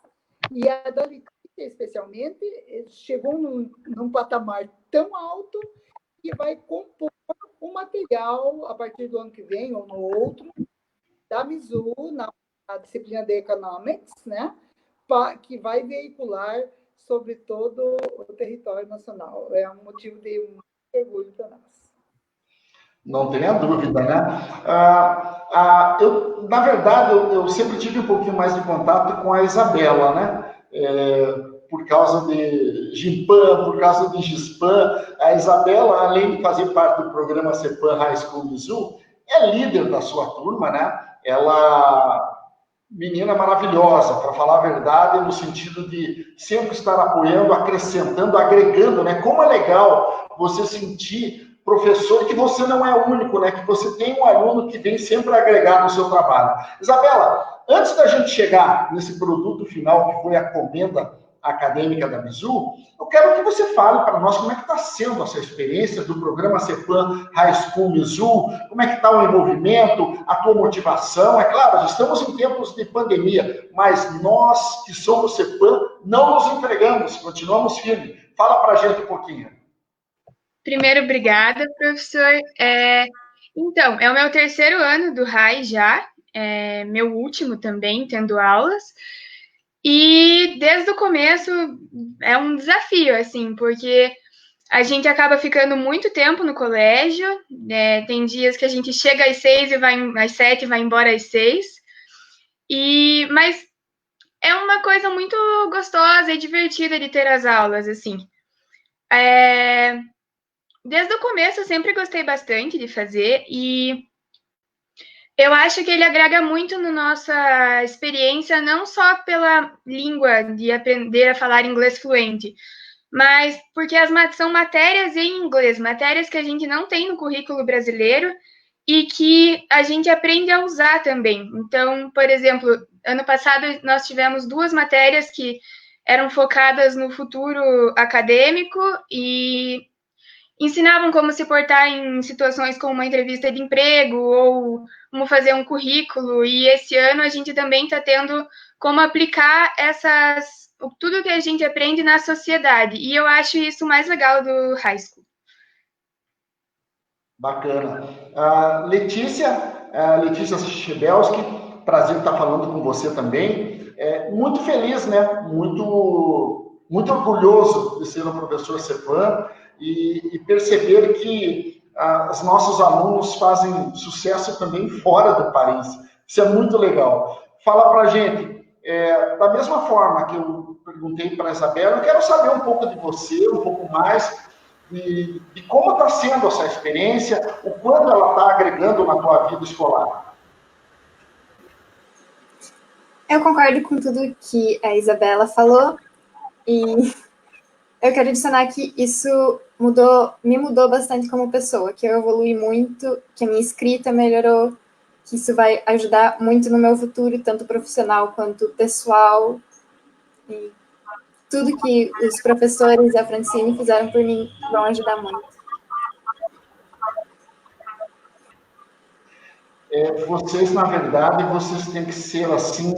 e a da Letícia, especialmente, chegou num patamar tão alto que vai compor um material a partir do ano que vem ou no outro, da Mizuho, na disciplina de Economics, né, que vai veicular sobre todo o território nacional. É um motivo de muito orgulho para nós. Não tenha dúvida, né? Na verdade, eu sempre tive um pouquinho mais de contato com a Isabela, né? Por causa de Gimpan, por causa de Gispan. A Isabela, além de fazer parte do programa CEPAM High School Mizuho, é líder da sua turma, né? Ela, menina maravilhosa, para falar a verdade, no sentido de sempre estar apoiando, acrescentando, agregando, né? Como é legal você sentir, professor, que você não é o único, né? Que você tem um aluno que vem sempre agregar no seu trabalho. Isabela, antes da gente chegar nesse produto final, que foi a comenda acadêmica da Mizuho, eu quero que você fale para nós como é que está sendo essa experiência do programa CEPAM High School Mizuho, como é que está o envolvimento, a tua motivação. É claro, estamos em tempos de pandemia, mas nós que somos CEPAM não nos entregamos, continuamos firmes. Fala para a gente um pouquinho. Primeiro, obrigada, professor. Então, é o meu terceiro ano do RAI já, meu último também, tendo aulas, e desde o começo é um desafio, assim, porque a gente acaba ficando muito tempo no colégio, tem dias que a gente chega às 6 e vai às 7 e vai embora às 6, mas é uma coisa muito gostosa e divertida de ter as aulas, assim. Desde o começo eu sempre gostei bastante de fazer e eu acho que ele agrega muito na nossa experiência, não só pela língua, de aprender a falar inglês fluente, mas porque são matérias em inglês, matérias que a gente não tem no currículo brasileiro e que a gente aprende a usar também. Então, por exemplo, ano passado nós tivemos 2 matérias que eram focadas no futuro acadêmico e ensinavam como se portar em situações como uma entrevista de emprego ou como fazer um currículo. E esse ano a gente também está tendo como aplicar tudo que a gente aprende na sociedade. E eu acho isso o mais legal do high school. Bacana. Letícia Chebelski, prazer estar falando com você também. Muito feliz, né? Muito orgulhoso de ser um professor CEPAM e perceber que os nossos alunos fazem sucesso também fora do país. Isso é muito legal. Fala pra gente, da mesma forma que eu perguntei para a Isabela, eu quero saber um pouco de você, um pouco mais de como está sendo essa experiência, o quanto ela está agregando na tua vida escolar. Eu concordo com tudo que a Isabela falou e eu quero adicionar que isso me mudou bastante como pessoa, que eu evolui muito, que a minha escrita melhorou, que isso vai ajudar muito no meu futuro, tanto profissional quanto pessoal. E tudo que os professores e a Francine fizeram por mim vão ajudar muito. vocês, na verdade, vocês têm que ser, assim,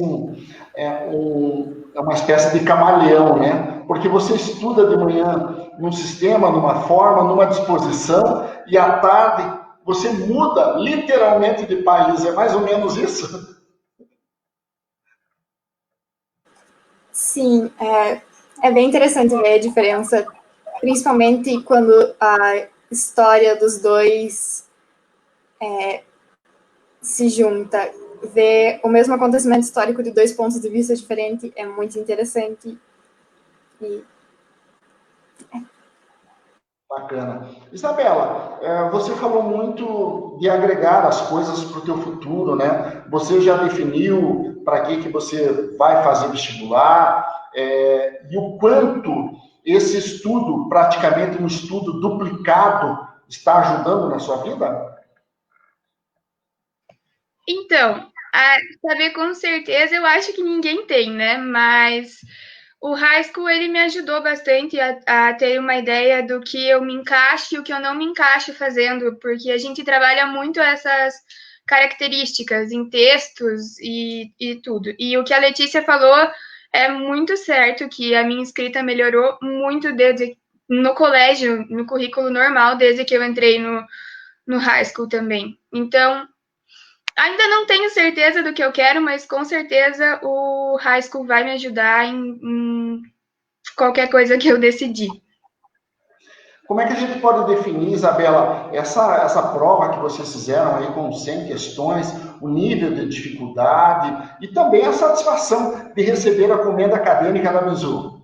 uma espécie de camaleão, né? Porque você estuda de manhã num sistema, numa forma, numa disposição, e à tarde você muda literalmente de país. É mais ou menos isso? Sim, é bem interessante ver a diferença, principalmente quando a história dos dois se junta. Ver o mesmo acontecimento histórico de dois pontos de vista diferentes é muito interessante. Bacana. Isabela, você falou muito de agregar as coisas para o teu futuro, né? Você já definiu para que você vai fazer vestibular, e o quanto esse estudo, praticamente um estudo duplicado, está ajudando na sua vida? Então, saber com certeza, eu acho que ninguém tem, né? Mas o high school, ele me ajudou bastante a ter uma ideia do que eu me encaixo e o que eu não me encaixo fazendo, porque a gente trabalha muito essas características em textos e tudo. E o que a Letícia falou é muito certo, que a minha escrita melhorou muito desde no colégio, no currículo normal, desde que eu entrei no high school também. Então, ainda não tenho certeza do que eu quero, mas com certeza o high school vai me ajudar em qualquer coisa que eu decidir. Como é que a gente pode definir, Isabela, essa prova que vocês fizeram aí com 100 questões, o nível de dificuldade e também a satisfação de receber a comenda acadêmica da Mizuho?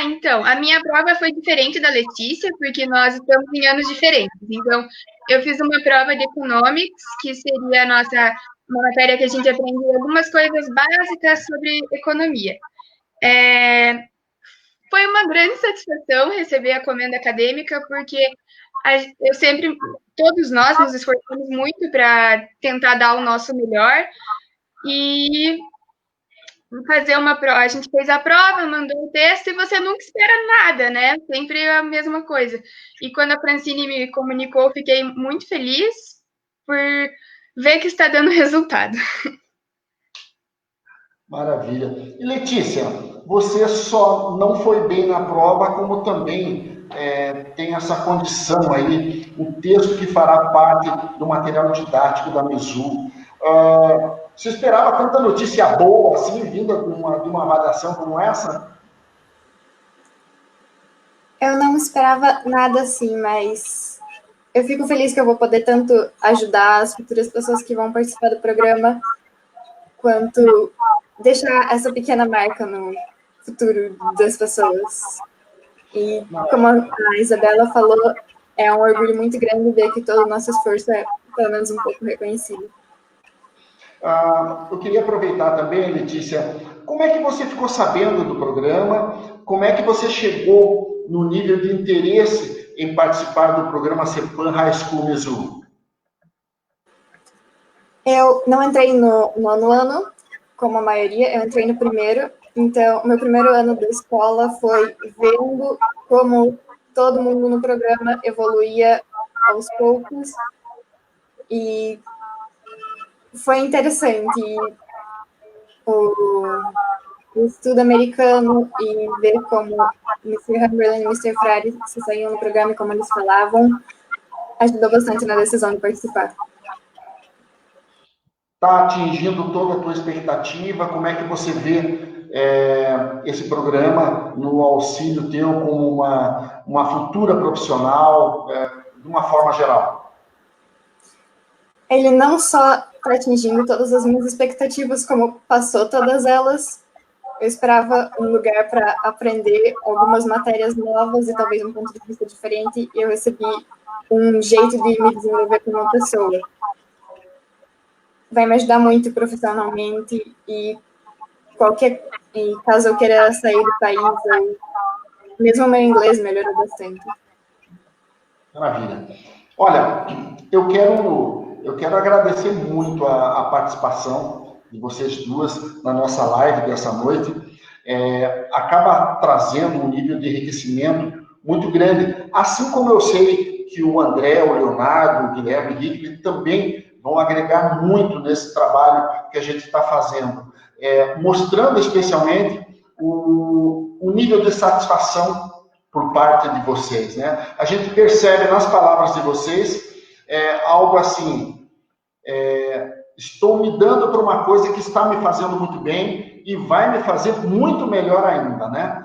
Então, a minha prova foi diferente da Letícia, porque nós estamos em anos diferentes. Então, eu fiz uma prova de Economics, que seria uma matéria que a gente aprende algumas coisas básicas sobre economia. Foi uma grande satisfação receber a comenda acadêmica, porque todos nós nos esforçamos muito para tentar dar o nosso melhor, e fazer uma prova, a gente fez a prova, mandou um texto e você nunca espera nada, né? Sempre a mesma coisa. E quando a Francine me comunicou, fiquei muito feliz por ver que está dando resultado. Maravilha. E Letícia, você só não foi bem na prova, como também tem essa condição aí, o texto que fará parte do material didático da Mizuho. Você esperava tanta notícia boa, assim, vinda de uma avaliação como essa? Eu não esperava nada assim, mas eu fico feliz que eu vou poder tanto ajudar as futuras pessoas que vão participar do programa, quanto deixar essa pequena marca no futuro das pessoas. E como a Isabela falou, é um orgulho muito grande ver que todo o nosso esforço é pelo menos um pouco reconhecido. Eu queria aproveitar também, Letícia, como é que você ficou sabendo do programa? Como é que você chegou no nível de interesse em participar do programa CEPAM High School Mizuho? Eu não entrei no nono ano, como a maioria, eu entrei no primeiro. Então, meu primeiro ano da escola foi vendo como todo mundo no programa evoluía aos poucos. E foi interessante o estudo americano e ver como Mr. Humberland e Mr. Frari se saíam no programa e como eles falavam, ajudou bastante na decisão de participar. Está atingindo toda a tua expectativa? Como é que você vê esse programa no auxílio teu como uma futura profissional, de uma forma geral? Ele não só está atingindo todas as minhas expectativas, como passou todas elas. Eu esperava um lugar para aprender algumas matérias novas e talvez um ponto de vista diferente, e eu recebi um jeito de me desenvolver como uma pessoa. Vai me ajudar muito profissionalmente e caso eu queira sair do país, mesmo o meu inglês melhorou bastante. Maravilha. Olha, eu quero agradecer muito a participação de vocês duas na nossa live dessa noite. Acaba trazendo um nível de enriquecimento muito grande, assim como eu sei que o André, o Leonardo, o Guilherme, o Henrique também vão agregar muito nesse trabalho que a gente está fazendo, mostrando especialmente o nível de satisfação por parte de vocês, né? A gente percebe nas palavras de vocês algo assim, estou me dando para uma coisa que está me fazendo muito bem e vai me fazer muito melhor ainda, né?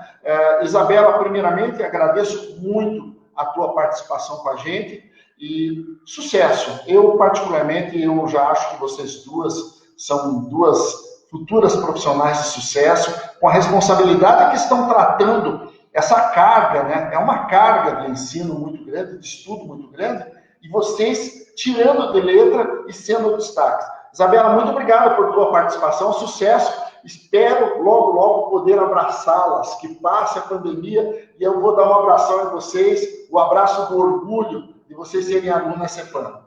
Isabela, primeiramente, agradeço muito a tua participação com a gente e sucesso. Eu, particularmente, eu já acho que vocês duas são duas futuras profissionais de sucesso, com a responsabilidade que estão tratando essa carga, né? É uma carga de ensino muito grande, de estudo muito grande, e vocês tirando de letra e sendo destaques. Isabela, muito obrigado por tua participação, sucesso. Espero logo, logo poder abraçá-las, que passe a pandemia, e eu vou dar um abração em vocês, o abraço do orgulho de vocês serem alunas CEPAM.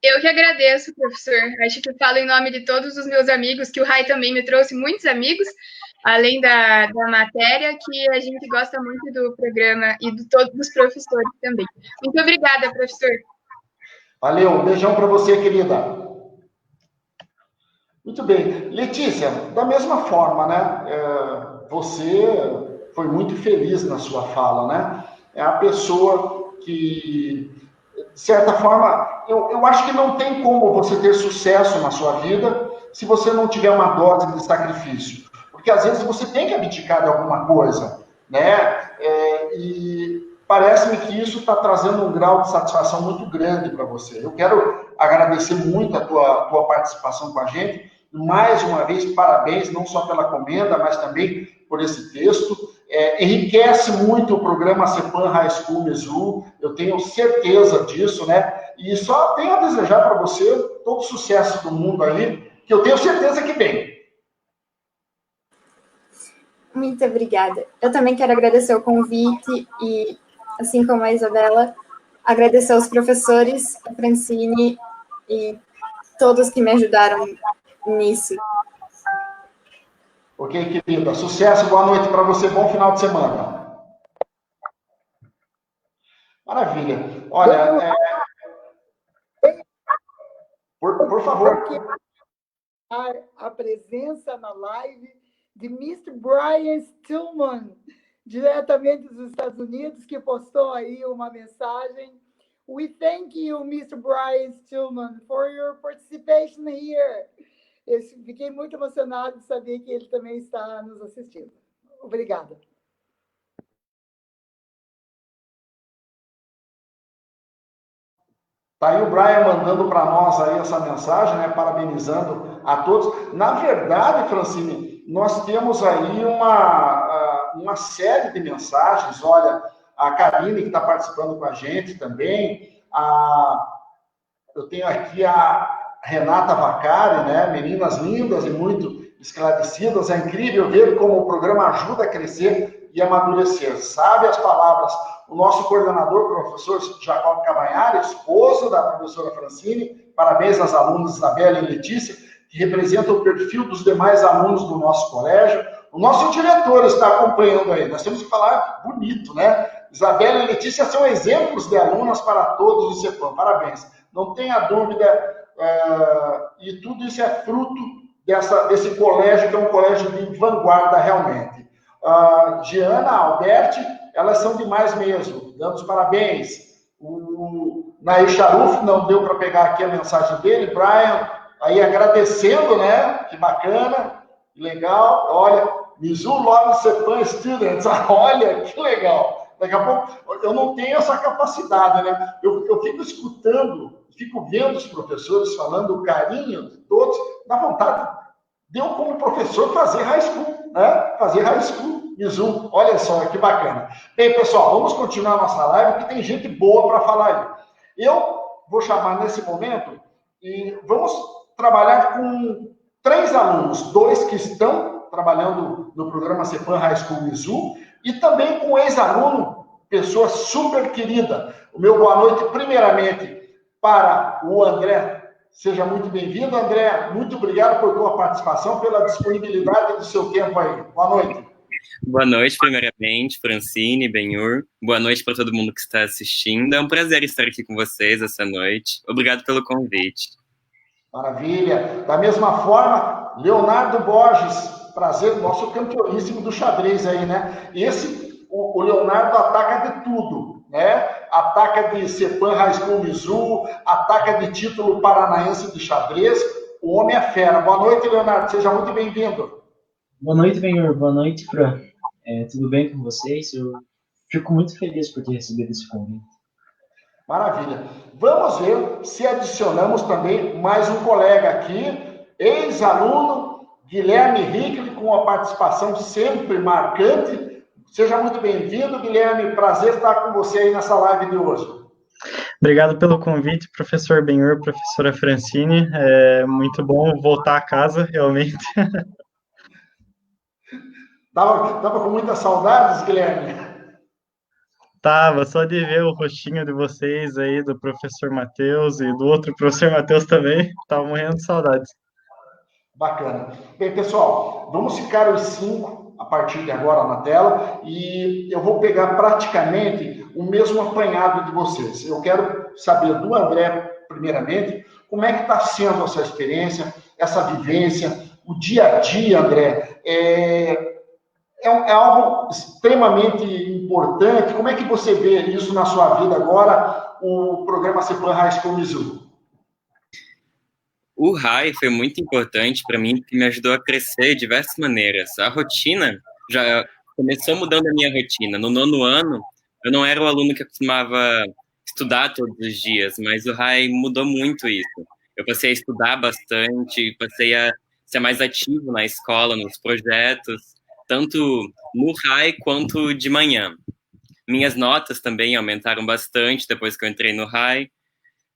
Eu que agradeço, professor. Acho que falo em nome de todos os meus amigos, que o Rai também me trouxe muitos amigos, além da matéria, que a gente gosta muito do programa e de todos os professores também. Muito obrigada, professor. Valeu, um beijão para você, querida. Muito bem. Letícia, da mesma forma, né? Você foi muito feliz na sua fala, né? É a pessoa que, de certa forma, eu acho que não tem como você ter sucesso na sua vida se você não tiver uma dose de sacrifício. Porque, às vezes, você tem que abdicar de alguma coisa, né? E parece-me que isso está trazendo um grau de satisfação muito grande para você. Eu quero agradecer muito a tua participação com a gente. Mais uma vez, parabéns, não só pela comenda, mas também por esse texto. Enriquece muito o programa CEPAM High School Mizzou, eu tenho certeza disso, né? E só tenho a desejar para você todo o sucesso do mundo aí, que eu tenho certeza que vem. Muito obrigada. Eu também quero agradecer o convite e, assim como a Isabela, agradecer aos professores, a Francine e todos que me ajudaram nisso. Ok, querida. Sucesso, boa noite para você, bom final de semana. Maravilha. Olha, por favor. A presença na live de Mr. Brian Stillman, diretamente dos Estados Unidos, que postou aí uma mensagem. We thank you, Mr. Brian Stillman, for your participation here. Eu fiquei muito emocionado de saber que ele também está nos assistindo. Obrigada. Tá aí o Brian mandando para nós aí essa mensagem, né, parabenizando a todos. Na verdade, Francine, nós temos aí uma série de mensagens. Olha, a Karine, que está participando com a gente também, eu tenho aqui a Renata Vacari, né? Meninas lindas e muito esclarecidas. É incrível ver como o programa ajuda a crescer e amadurecer. Sabe as palavras? O nosso coordenador, o professor Jacob Cavanhari, esposo da professora Francine, parabéns às alunas Isabela e Letícia, que representam o perfil dos demais alunos do nosso colégio. O nosso diretor está acompanhando aí. Nós temos que falar bonito, né? Isabela e Letícia são exemplos de alunas para todos do CEPAM. Parabéns. Não tenha dúvida. E tudo isso é fruto desse colégio, que é um colégio de vanguarda realmente. Giana, Alberti, elas são demais mesmo, dando os parabéns. O Nair Charuf, não deu para pegar aqui a mensagem dele, Brian, aí agradecendo, né? Que bacana, que legal. Olha, Mizzou Love CEPAM Students, olha, que legal. Daqui a pouco, eu não tenho essa capacidade, né? Eu fico escutando, fico vendo os professores falando o carinho de todos, dá vontade de eu, como professor, fazer high school, né? Fazer high school, Mizzou, olha só, que bacana. Bem, pessoal, vamos continuar a nossa live, porque tem gente boa para falar aí. Eu vou chamar nesse momento e vamos trabalhar com 3 alunos, 2 que estão trabalhando no programa CEPAM High School Mizzou, e também com um ex-aluno, pessoa super querida. O meu boa noite, primeiramente, para o André. Seja muito bem-vindo, André. Muito obrigado por tua participação, pela disponibilidade do seu tempo aí. Boa noite. Boa noite, primeiramente, Francine, Benhur. Boa noite para todo mundo que está assistindo. É um prazer estar aqui com vocês essa noite. Obrigado pelo convite. Maravilha. Da mesma forma, Leonardo Borges, prazer, nosso campeoníssimo do xadrez aí, né? O Leonardo ataca de tudo, né? Ataca de Cepan High School Mizzou, ataca de título paranaense de xadrez. O homem é fera. Boa noite, Leonardo. Seja muito bem-vindo. Boa noite, Benhur. Boa noite, Fran. Tudo bem com vocês? Eu fico muito feliz por ter recebido esse convite. Maravilha. Vamos ver se adicionamos também mais um colega aqui, ex-aluno, Guilherme Hickley, com a participação sempre marcante. Seja muito bem-vindo, Guilherme. Prazer estar com você aí nessa live de hoje. Obrigado pelo convite, professor Benhur, professora Francine. É muito bom voltar a casa, realmente. Tava com muitas saudades, Guilherme? Tava, só de ver o rostinho de vocês aí, do professor Matheus e do outro professor Matheus também, tava morrendo de saudades. Bacana. Bem, pessoal, vamos ficar os 5 a partir de agora na tela e eu vou pegar praticamente o mesmo apanhado de vocês. Eu quero saber do André, primeiramente, como é que está sendo essa experiência, essa vivência, o dia a dia, André. É algo extremamente importante. Como é que você vê isso na sua vida agora, o programa Cepan High School Mizzou? O RAI foi muito importante para mim, porque me ajudou a crescer de diversas maneiras. A rotina já começou mudando a minha rotina. No 9º ano, eu não era o aluno que costumava estudar todos os dias, mas o RAI mudou muito isso. Eu passei a estudar bastante, passei a ser mais ativo na escola, nos projetos, tanto no RAI quanto de manhã. Minhas notas também aumentaram bastante depois que eu entrei no RAI.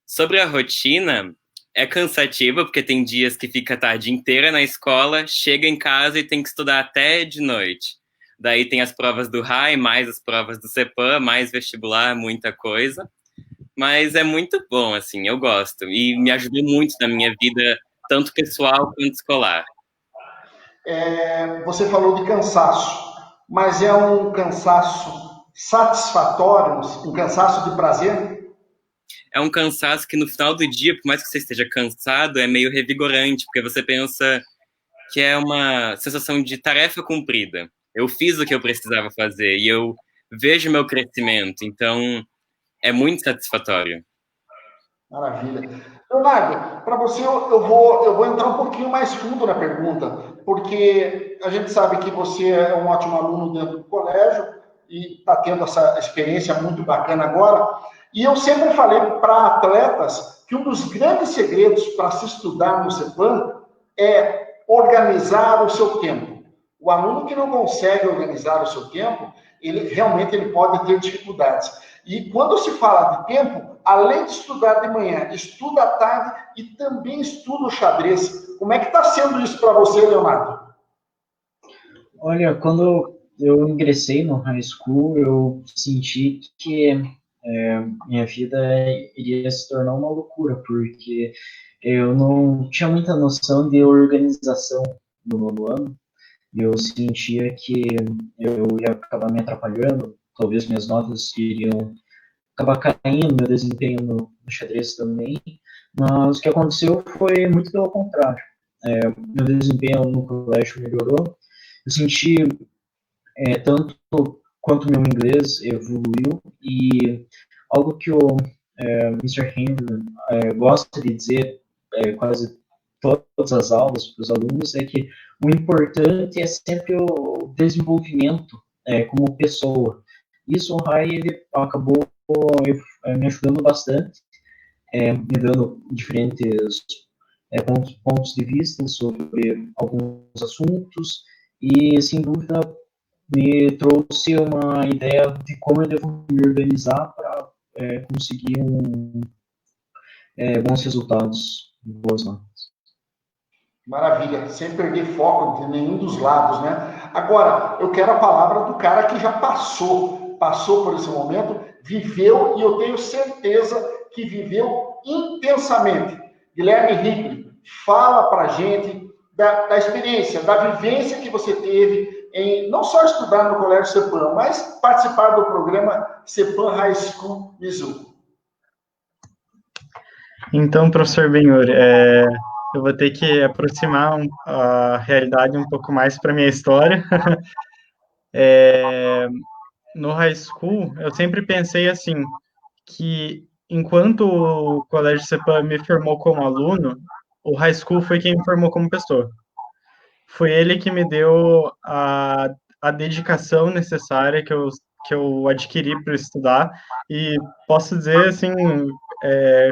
Sobre a rotina, é cansativa, porque tem dias que fica a tarde inteira na escola, chega em casa e tem que estudar até de noite. Daí tem as provas do RAI, mais as provas do Cepan, mais vestibular, muita coisa. Mas é muito bom, assim, eu gosto. E me ajudou muito na minha vida, tanto pessoal quanto escolar. Você falou de cansaço, mas é um cansaço satisfatório, um cansaço de prazer? É um cansaço que no final do dia, por mais que você esteja cansado, é meio revigorante, porque você pensa que é uma sensação de tarefa cumprida. Eu fiz o que eu precisava fazer e eu vejo meu crescimento, então é muito satisfatório. Maravilha. Leonardo, para você eu vou entrar um pouquinho mais fundo na pergunta, porque a gente sabe que você é um ótimo aluno dentro do colégio e está tendo essa experiência muito bacana agora. E eu sempre falei para atletas que um dos grandes segredos para se estudar no Cepan é organizar o seu tempo. O aluno que não consegue organizar o seu tempo, ele pode ter dificuldades. E quando se fala de tempo, além de estudar de manhã, estuda à tarde e também estuda o xadrez. Como é que está sendo isso para você, Leonardo? Olha, quando eu ingressei no high school, eu senti que minha vida iria se tornar uma loucura, porque eu não tinha muita noção de organização no 9º ano. Eu sentia que eu ia acabar me atrapalhando, talvez minhas notas iriam acabar caindo, meu desempenho no xadrez também, mas o que aconteceu foi muito pelo contrário. Meu desempenho no colégio melhorou, eu senti tanto quanto meu inglês evoluiu, e algo que o Mr. Hamblin gosta de dizer quase todas as aulas para os alunos é que o importante é sempre o desenvolvimento como pessoa. Isso o RAI ele acabou me ajudando bastante, me dando diferentes pontos de vista sobre alguns assuntos e, sem dúvida, me trouxe uma ideia de como eu devo me organizar para conseguir bons resultados, boas notas. Maravilha, sem perder foco de nenhum dos lados, né? Agora, eu quero a palavra do cara que já passou por esse momento, viveu, e eu tenho certeza que viveu intensamente. Guilherme Hickley, fala pra gente da experiência, da vivência que você teve em não só estudar no Colégio CEPAM, mas participar do programa CEPAM High School Mizu? Então, professor Benhur, eu vou ter que aproximar a realidade um pouco mais para minha história. No high school, eu sempre pensei assim, que enquanto o Colégio CEPAM me formou como aluno, o high school foi quem me formou como pessoa. Foi ele que me deu a dedicação necessária que eu adquiri para estudar, e posso dizer, assim,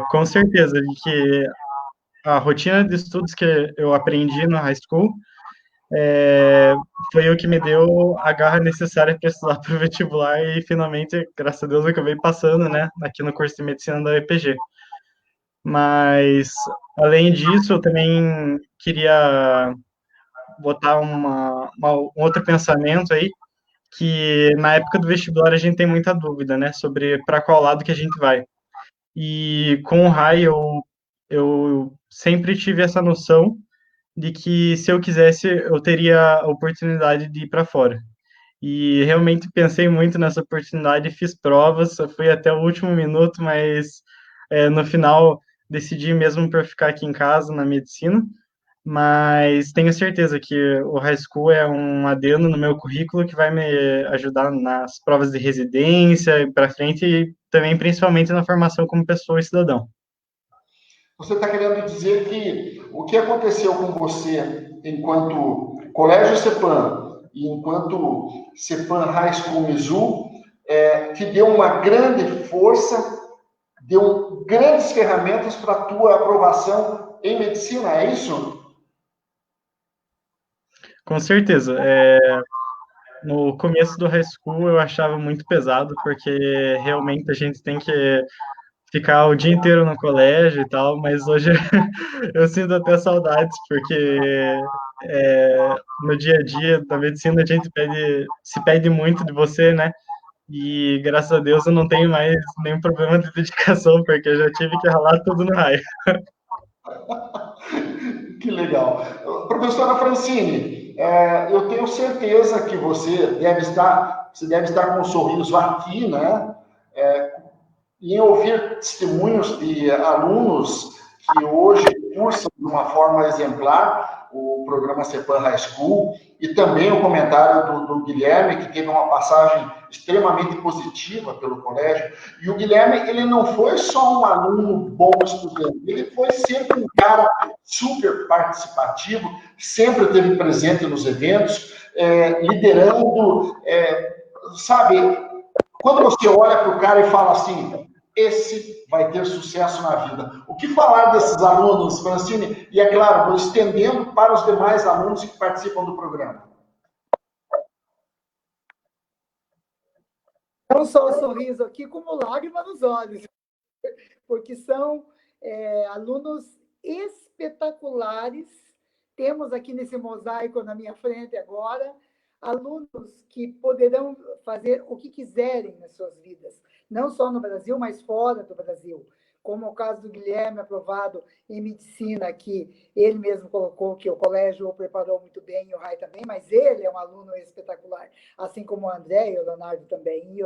com certeza, de que a rotina de estudos que eu aprendi no high school foi o que me deu a garra necessária para estudar para o vestibular e finalmente, graças a Deus, eu acabei passando, né, aqui no curso de medicina da UEPG. Mas, além disso, eu também queria botar um outro pensamento aí, que na época do vestibular a gente tem muita dúvida, né, sobre para qual lado que a gente vai. E com o RAI eu sempre tive essa noção de que se eu quisesse eu teria a oportunidade de ir para fora. E realmente pensei muito nessa oportunidade, fiz provas, só fui até o último minuto, mas no final decidi mesmo por ficar aqui em casa na medicina. Mas tenho certeza que o high school é um adendo no meu currículo que vai me ajudar nas provas de residência para frente e também principalmente na formação como pessoa e cidadão. Você está querendo dizer que o que aconteceu com você enquanto Colégio CEPAM e enquanto CEPAM High School Mizu te deu uma grande força, deu grandes ferramentas para a tua aprovação em medicina, é isso? Com certeza. No começo do high school eu achava muito pesado, porque realmente a gente tem que ficar o dia inteiro no colégio e tal, mas hoje eu sinto até saudades, porque no dia a dia da medicina a gente se pede muito de você, né? E graças a Deus eu não tenho mais nenhum problema de dedicação, porque eu já tive que ralar tudo no raio. Que legal. Professora Francine, eu tenho certeza que você deve estar com um sorriso aqui, né? Em ouvir testemunhos de alunos que hoje cursam de uma forma exemplar o programa CEPAM High School, e também o comentário do Guilherme, que teve uma passagem extremamente positiva pelo colégio. E o Guilherme, ele não foi só um aluno bom estudante, ele foi sempre um cara super participativo, sempre esteve presente nos eventos, liderando, sabe, quando você olha para o cara e fala assim, esse vai ter sucesso na vida. O que falar desses alunos, Francine? E, é claro, vou estendendo para os demais alunos que participam do programa. Não só o sorriso aqui, como lágrima nos olhos, porque são alunos espetaculares. Temos aqui nesse mosaico na minha frente agora, alunos que poderão fazer o que quiserem nas suas vidas, não só no Brasil, mas fora do Brasil, como o caso do Guilherme, aprovado em medicina, que ele mesmo colocou que o colégio o preparou muito bem, e o Rai também, mas ele é um aluno espetacular, assim como o André e o Leonardo também,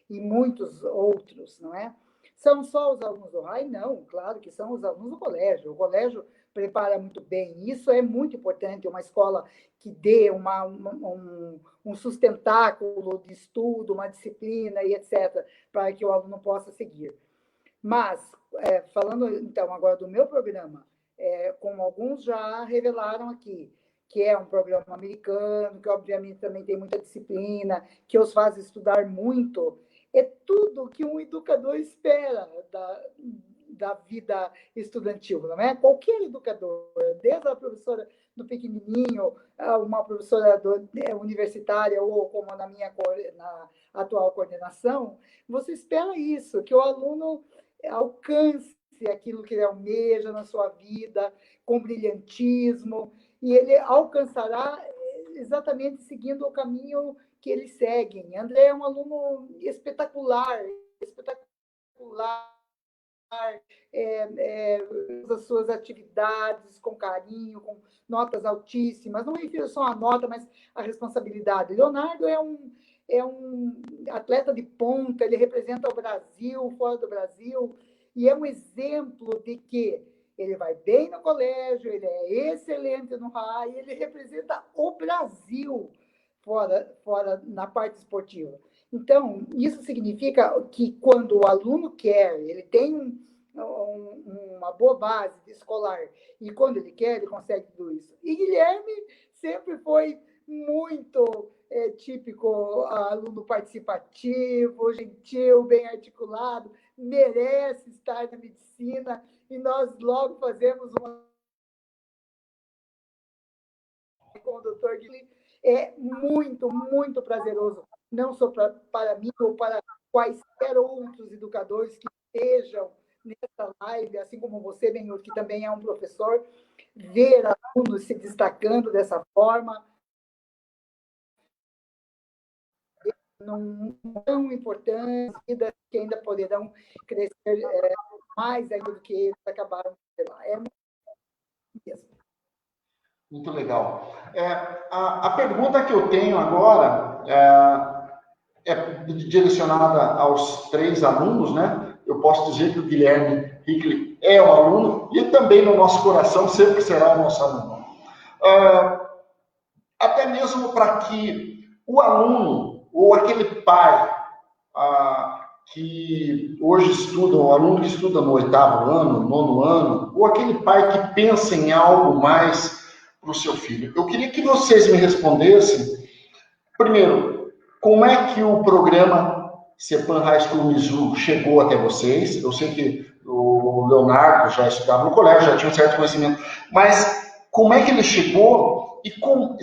e muitos outros, não é? São só os alunos do Rai? Não, claro que são os alunos do colégio. O colégio prepara muito bem. Isso é muito importante, uma escola que dê um sustentáculo de estudo, uma disciplina e etc., para que o aluno possa seguir. Mas, falando então agora do meu programa, como alguns já revelaram aqui, que é um programa americano, que obviamente também tem muita disciplina, que os faz estudar muito, é tudo que um educador espera da vida estudantil, não é? Qualquer educador, desde a professora do pequenininho, uma professora universitária ou como na atual coordenação, você espera isso, que o aluno alcance aquilo que ele almeja na sua vida, com brilhantismo, e ele alcançará exatamente seguindo o caminho que eles seguem. André é um aluno espetacular, as suas atividades com carinho, com notas altíssimas. Não me refiro só à nota, mas à responsabilidade. Leonardo é um atleta de ponta, ele representa o Brasil, fora do Brasil, e é um exemplo de que ele vai bem no colégio, ele é excelente no high, ele representa o Brasil fora na parte esportiva. Então, isso significa que quando o aluno quer, ele tem uma boa base escolar, e quando ele quer, ele consegue tudo isso. E Guilherme sempre foi muito típico aluno participativo, gentil, bem articulado, merece estar na medicina, e nós logo fazemos uma com o doutor Guilherme. É muito, muito prazeroso, não só para mim, ou para quaisquer outros educadores que estejam nessa live, assim como você, Benhur, que também é um professor, ver alunos se destacando dessa forma, não tão importante, que ainda poderão crescer mais ainda do que eles acabaram de ter lá. É mesmo. Muito legal. A pergunta que eu tenho agora é direcionada aos 3 alunos, né? Eu posso dizer que o Guilherme Hickley é um aluno e também no nosso coração sempre será o nosso aluno. Até mesmo para que o aluno ou aquele pai que hoje estuda, o aluno que estuda no 8º ano, 9º ano, ou aquele pai que pensa em algo mais para o seu filho. Eu queria que vocês me respondessem, primeiro, como é que o programa CEPAM High School Mizzou chegou até vocês? Eu sei que o Leonardo já estudava no colégio, já tinha um certo conhecimento, mas como é que ele chegou e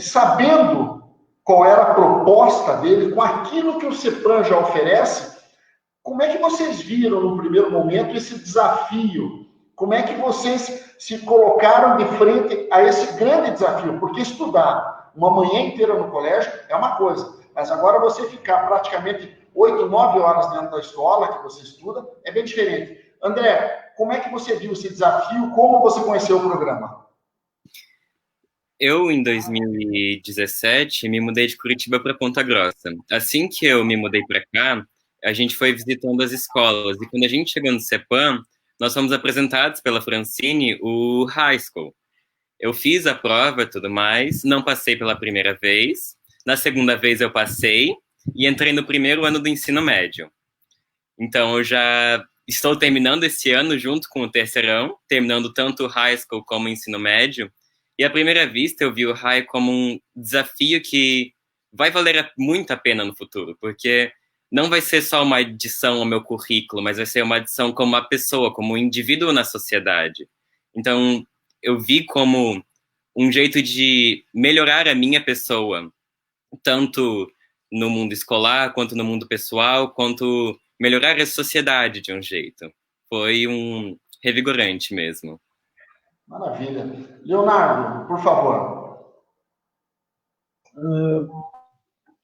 sabendo qual era a proposta dele, com aquilo que o CEPAM já oferece, como é que vocês viram no primeiro momento esse desafio? Como é que vocês se colocaram de frente a esse grande desafio? Porque estudar uma manhã inteira no colégio é uma coisa, mas agora você ficar praticamente 8, 9 horas dentro da escola que você estuda é bem diferente. André, como é que você viu esse desafio? Como você conheceu o programa? Eu, em 2017, me mudei de Curitiba para Ponta Grossa. Assim que eu me mudei para cá, a gente foi visitando as escolas. E quando a gente chegou no CEPAM, nós fomos apresentados pela Francine o high school. Eu fiz a prova e tudo mais, não passei pela primeira vez. Na segunda vez eu passei e entrei no primeiro ano do ensino médio. Então eu já estou terminando esse ano junto com o terceirão, terminando tanto o high school como o ensino médio. E à primeira vista eu vi o high como um desafio que vai valer muito a pena no futuro, porque não vai ser só uma adição ao meu currículo, mas vai ser uma adição como uma pessoa, como um indivíduo na sociedade. Então, eu vi como um jeito de melhorar a minha pessoa, tanto no mundo escolar, quanto no mundo pessoal, quanto melhorar a sociedade de um jeito. Foi um revigorante mesmo. Maravilha. Leonardo, por favor.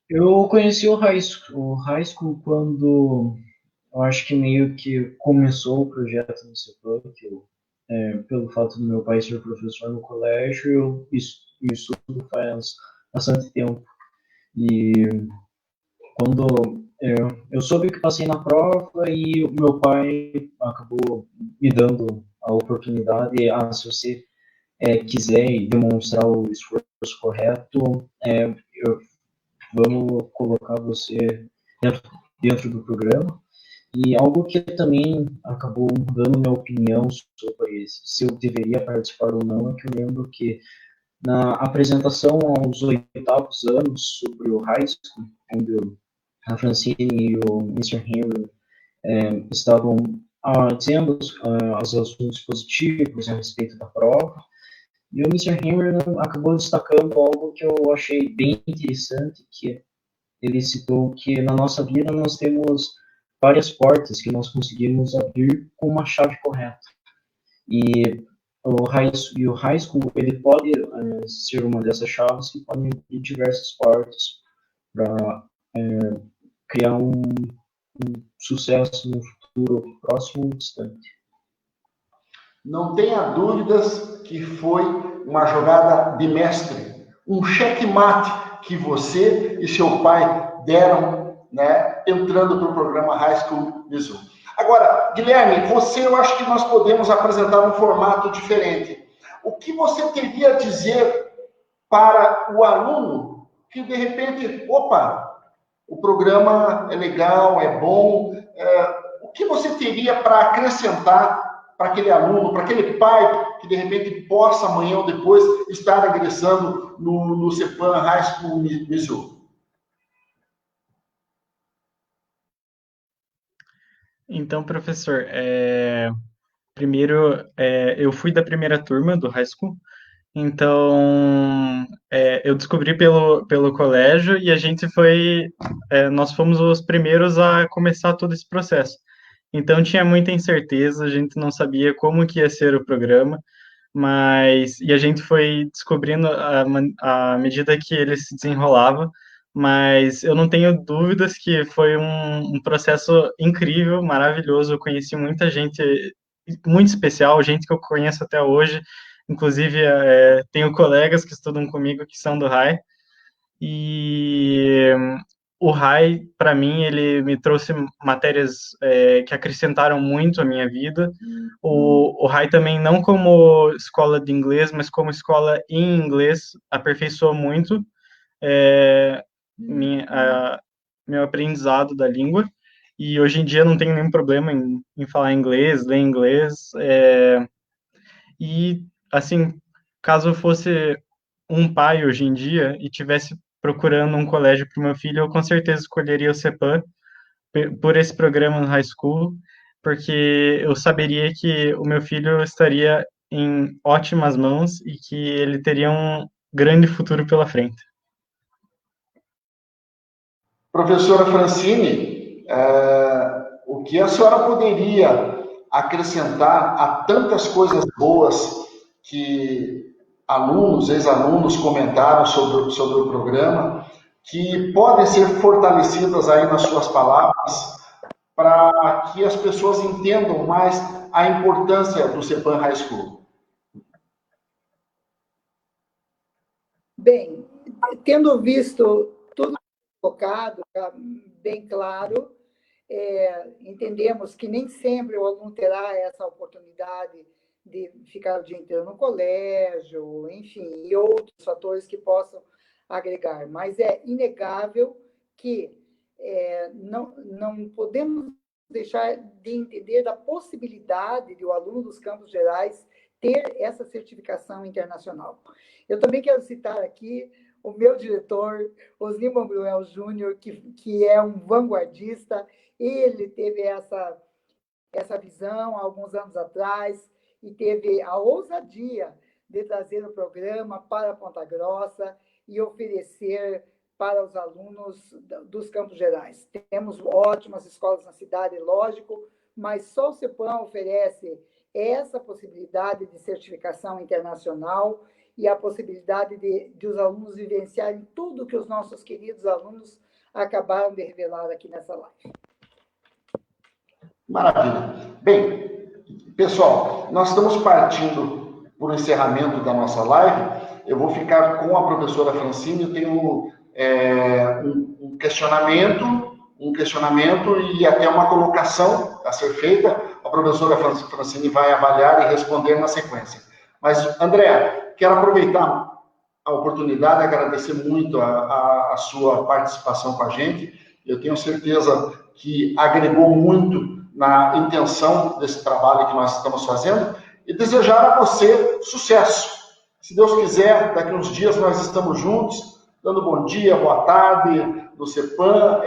Eu conheci o high school quando eu acho que meio que começou o projeto no CEPAM, pelo fato do meu pai ser professor no colégio, eu estudo faz bastante tempo. E quando eu soube que passei na prova e o meu pai acabou me dando a oportunidade, se você quiser demonstrar o esforço correto, vamos colocar você dentro do programa. E algo que também acabou mudando minha opinião sobre se eu deveria participar ou não, é que eu lembro que na apresentação aos 8º anos sobre o high school, onde a Francine e o Mr. Henry estavam dizendo os assuntos positivos a respeito da prova, e o Mr. Henry acabou destacando algo que eu achei bem interessante, que ele citou que na nossa vida nós temos várias portas que nós conseguimos abrir com uma chave correta. E o high school ele pode ser uma dessas chaves que pode abrir diversas portas para criar um sucesso no futuro próximo ou distante. Não tenha dúvidas que foi uma jogada de mestre, um checkmate que você e seu pai deram, né, entrando para o programa High School Music. Agora, Guilherme, eu acho que nós podemos apresentar um formato diferente. O que você teria a dizer para o aluno que, de repente, opa, o programa é legal, é bom, o que você teria para acrescentar para aquele aluno, para aquele pai que, de repente, possa amanhã ou depois estar ingressando no CEPAM High School Music? Então, professor, primeiro, eu fui da primeira turma do High School, então eu descobri pelo colégio e a gente nós fomos os primeiros a começar todo esse processo. Então, tinha muita incerteza, a gente não sabia como que ia ser o programa, e a gente foi descobrindo à medida que ele se desenrolava, mas eu não tenho dúvidas que foi um processo incrível, maravilhoso. Eu conheci muita gente muito especial, gente que eu conheço até hoje, inclusive tenho colegas que estudam comigo que são do RAI, e o RAI, para mim, ele me trouxe matérias que acrescentaram muito à minha vida. O RAI também, não como escola de inglês, mas como escola em inglês, aperfeiçoou muito meu aprendizado da língua. E hoje em dia não tenho nenhum problema em falar inglês, ler inglês. E, assim, caso eu fosse um pai hoje em dia e tivesse procurando um colégio para o meu filho, eu com certeza escolheria o CEPAM por esse programa no high school, porque eu saberia que o meu filho estaria em ótimas mãos e que ele teria um grande futuro pela frente. Professora Francine, o que a senhora poderia acrescentar a tantas coisas boas que alunos, ex-alunos comentaram sobre o programa, que podem ser fortalecidas aí nas suas palavras, para que as pessoas entendam mais a importância do CEPAM High School? Bem, tendo visto tudo colocado, bem claro, entendemos que nem sempre o aluno terá essa oportunidade de ficar o dia inteiro no colégio, enfim, e outros fatores que possam agregar. Mas é inegável que não podemos deixar de entender da possibilidade de o aluno dos Campos Gerais ter essa certificação internacional. Eu também quero citar aqui o meu diretor, Osni Manuel Júnior, que é um vanguardista. Ele teve essa visão há alguns anos atrás e teve a ousadia de trazer o programa para Ponta Grossa e oferecer para os alunos dos Campos Gerais. Temos ótimas escolas na cidade, lógico, mas só o CEPAM oferece essa possibilidade de certificação internacional e a possibilidade de os alunos vivenciarem tudo que os nossos queridos alunos acabaram de revelar aqui nessa live. Maravilha. Bem, pessoal, nós estamos partindo para o encerramento da nossa live. Eu vou ficar com a professora Francine. Eu tenho um questionamento e até uma colocação a ser feita. A professora Francine vai avaliar e responder na sequência. Mas, André, quero aproveitar a oportunidade e agradecer muito a sua participação com a gente. Eu tenho certeza que agregou muito na intenção desse trabalho que nós estamos fazendo e desejar a você sucesso. Se Deus quiser, daqui a uns dias nós estamos juntos, dando bom dia, boa tarde, no CEPAM,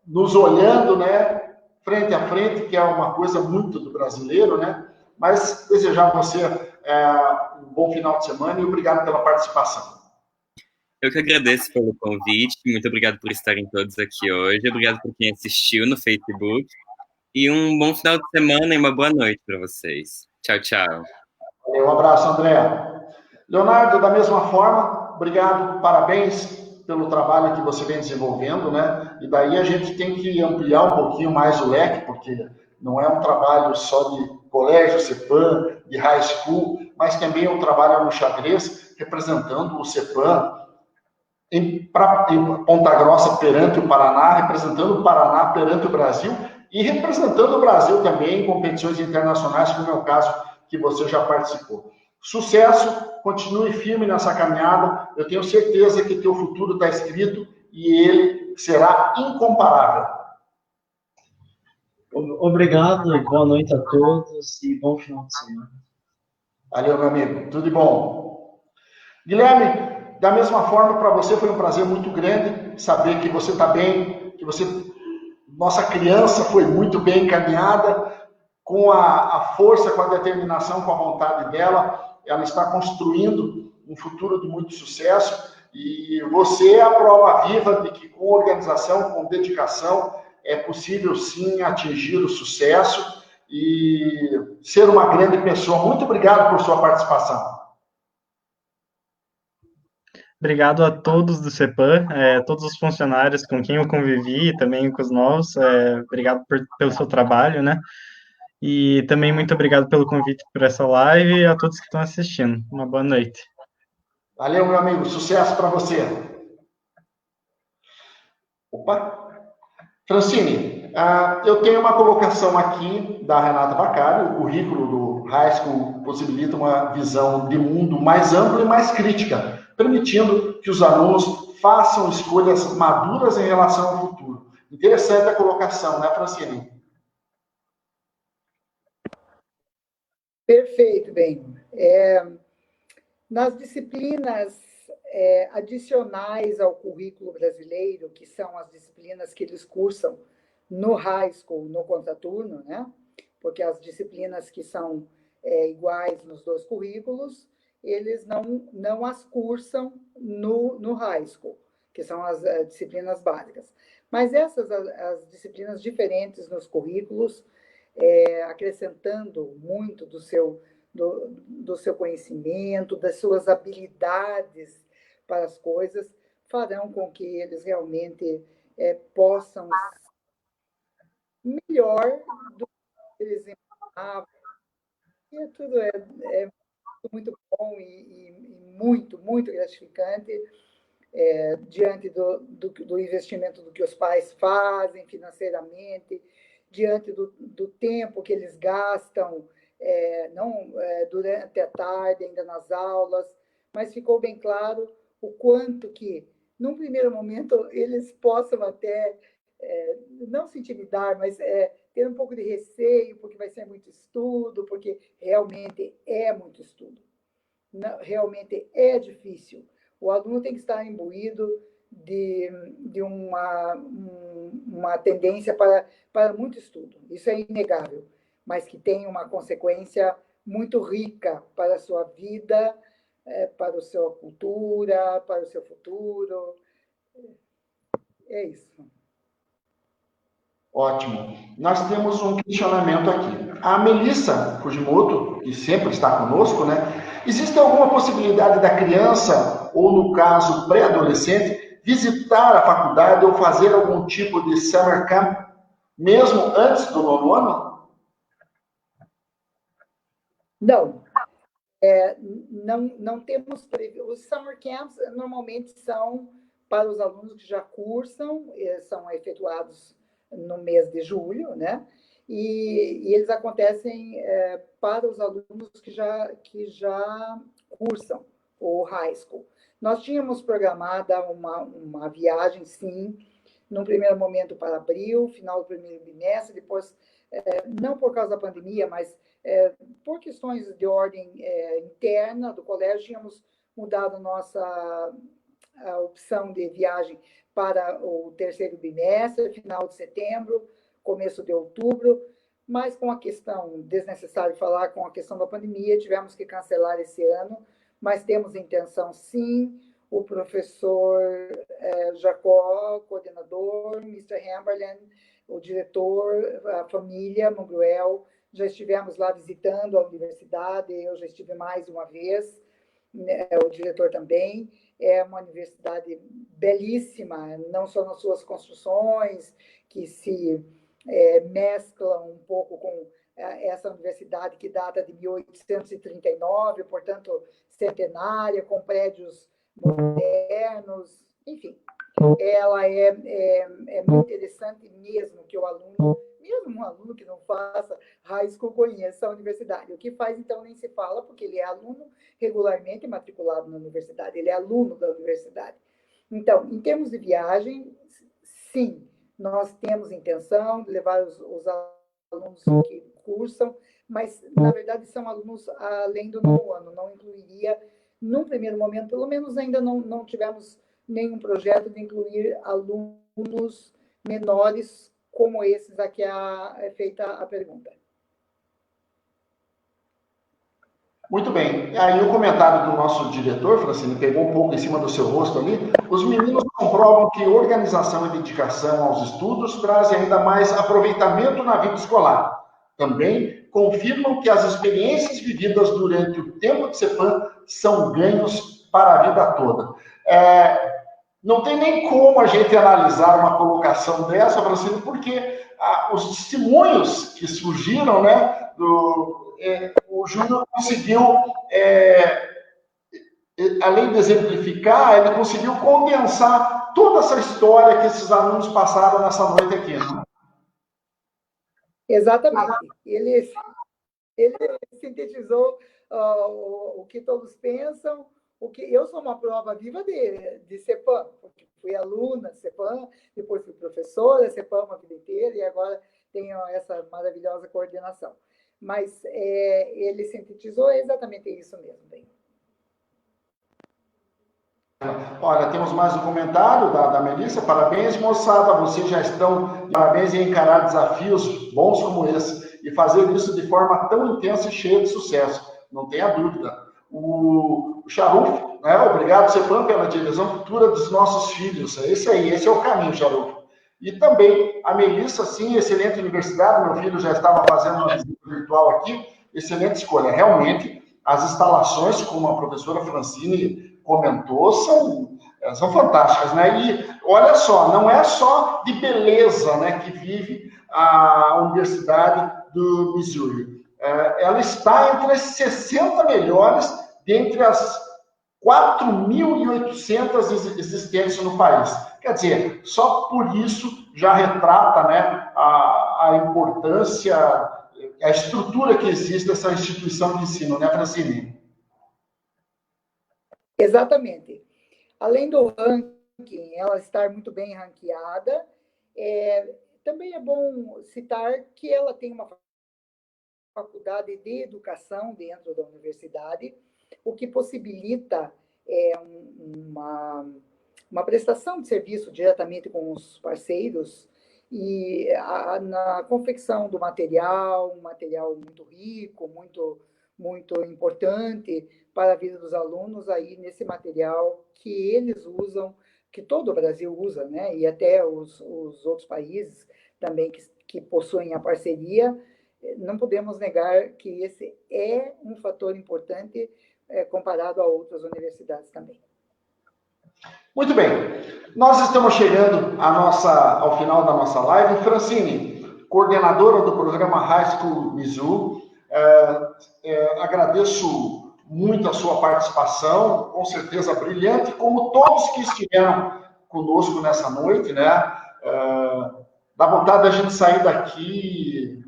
nos olhando, né, frente a frente, que é uma coisa muito do brasileiro, né? Mas desejar a você um bom final de semana e obrigado pela participação. Eu que agradeço pelo convite, muito obrigado por estarem todos aqui hoje, obrigado por quem assistiu no Facebook, e um bom final de semana e uma boa noite para vocês. Tchau, tchau. Um abraço, André. Leonardo, da mesma forma, obrigado, parabéns pelo trabalho que você vem desenvolvendo, né? E daí a gente tem que ampliar um pouquinho mais o leque, porque não é um trabalho só de colégio CEPAM, de high school, mas também eu trabalho no xadrez, representando o CEPAM em Ponta Grossa perante o Paraná, representando o Paraná perante o Brasil e representando o Brasil também em competições internacionais, como é o caso que você já participou. Sucesso, continue firme nessa caminhada, eu tenho certeza que teu futuro está escrito e ele será incomparável. Obrigado, boa noite a todos e bom final de semana. Valeu, meu amigo, tudo de bom. Guilherme, da mesma forma, para você foi um prazer muito grande saber que você está bem, que nossa criança foi muito bem encaminhada, com a força, com a determinação, com a vontade dela, ela está construindo um futuro de muito sucesso e você é a prova viva de que com organização, com dedicação, é possível sim atingir o sucesso e ser uma grande pessoa. Muito obrigado por sua participação. Obrigado a todos do CEPAM, todos os funcionários com quem eu convivi e também com os novos. Obrigado pelo seu trabalho, né? E também muito obrigado pelo convite para essa live e a todos que estão assistindo. Uma boa noite. Valeu, meu amigo. Sucesso para você. Opa! Francine, eu tenho uma colocação aqui da Renata Bacari. O currículo do High School possibilita uma visão de mundo mais ampla e mais crítica, permitindo que os alunos façam escolhas maduras em relação ao futuro. Interessante a colocação, né, Francine? Perfeito, bem. Nas disciplinas adicionais ao currículo brasileiro, que são as disciplinas que eles cursam no high school, no contraturno, né? Porque as disciplinas que são iguais nos dois currículos, eles não as cursam no high school, que são as disciplinas básicas. Mas as disciplinas diferentes nos currículos, acrescentando muito do seu conhecimento, das suas habilidades para as coisas, farão com que eles realmente possam melhor do que eles imaginavam. E tudo é muito bom e muito, muito gratificante diante do investimento do que os pais fazem financeiramente, diante do tempo que eles gastam durante a tarde, ainda nas aulas, mas ficou bem claro o quanto que, num primeiro momento, eles possam até não se intimidar, mas ter um pouco de receio, porque vai ser muito estudo, porque realmente é muito estudo. Não, realmente é difícil. O aluno tem que estar imbuído de uma tendência para muito estudo. Isso é inegável, mas que tem uma consequência muito rica para a sua vida, para a sua cultura, para o seu futuro. É isso. Ótimo. Nós temos um questionamento aqui. A Melissa Fujimoto, que sempre está conosco, né? Existe alguma possibilidade da criança, ou no caso pré-adolescente, visitar a faculdade ou fazer algum tipo de summer camp, mesmo antes do 9º ano? Não temos previsto. Os summer camps normalmente são para os alunos que já cursam, são efetuados no mês de julho, né? E eles acontecem para os alunos que já cursam o high school. Nós tínhamos programada uma viagem, sim, num primeiro momento para abril, final do primeiro bimestre, depois, não por causa da pandemia, mas por questões de ordem interna do colégio, tínhamos mudado a opção de viagem para o terceiro bimestre, final de setembro, começo de outubro, mas com a questão, desnecessário falar, com a questão da pandemia, tivemos que cancelar esse ano, mas temos intenção, sim. O professor Jacó, coordenador, Mr. Hamberland, o diretor, a família Mongruel, já estivemos lá visitando a universidade, eu já estive mais uma vez, né, o diretor também. É uma universidade belíssima, não só nas suas construções, que se mesclam um pouco com essa universidade que data de 1839, portanto, centenária, com prédios modernos, enfim. Ela é muito interessante mesmo que o aluno, mesmo um aluno que não faça high school, conheça a universidade. O que faz, então, nem se fala, porque ele é aluno regularmente matriculado na universidade, ele é aluno da universidade. Então, em termos de viagem, sim, nós temos intenção de levar os alunos que cursam, mas, na verdade, são alunos além do novo ano, não incluiria, num primeiro momento, pelo menos ainda não tivemos nenhum projeto de incluir alunos menores como esses a que é feita a pergunta. Muito bem. Aí o comentário do nosso diretor, Francine, pegou um pouco em cima do seu rosto ali. Os meninos comprovam que organização e dedicação aos estudos trazem ainda mais aproveitamento na vida escolar. Também confirmam que as experiências vividas durante o tempo de CEPAM são ganhos para a vida toda. Não tem nem como a gente analisar uma colocação dessa, Francine, porque os testemunhos que surgiram, né, o Júnior conseguiu, além de exemplificar, ele conseguiu condensar toda essa história que esses alunos passaram nessa noite aqui. Né? Exatamente. Ele sintetizou o que todos pensam, o que eu sou uma prova viva de CEPAM, porque fui aluna de CEPAM, depois fui professora de CEPAM a vida inteira e agora tenho essa maravilhosa coordenação. Mas ele sintetizou exatamente isso mesmo. Bem. Olha, temos mais um comentário da Melissa. Parabéns, moçada, vocês já estão de parabéns em encarar desafios bons como esse e fazer isso de forma tão intensa e cheia de sucesso, não tenha dúvida. O Charuf, né? Obrigado, CEPAM, pela direção futura dos nossos filhos. É esse aí, esse é o caminho, Charuf. E também a Melissa, sim, excelente universidade. Meu filho já estava fazendo uma visita virtual aqui, excelente escolha. Realmente, as instalações, como a professora Francine comentou, são fantásticas, né? E olha só, não é só de beleza, né, que vive a Universidade do Missouri. Ela está entre as 60 melhores dentre as 4.800 existentes no país. Quer dizer, só por isso já retrata, né, a importância, a estrutura que existe dessa instituição de ensino, né, Francine? Exatamente. Além do ranking, ela estar muito bem ranqueada, também é bom citar que ela tem uma faculdade de educação dentro da universidade, o que possibilita uma prestação de serviço diretamente com os parceiros e na confecção do material, um material muito rico, muito importante para a vida dos alunos, aí nesse material que eles usam, que todo o Brasil usa, né? E até os outros países também que possuem a parceria, não podemos negar que esse é um fator importante comparado a outras universidades também. Muito bem, nós estamos chegando ao final da nossa live. Francine, coordenadora do programa High School Mizzou, agradeço muito a sua participação, com certeza brilhante, como todos que estiveram conosco nessa noite, né? Dá vontade da gente sair daqui,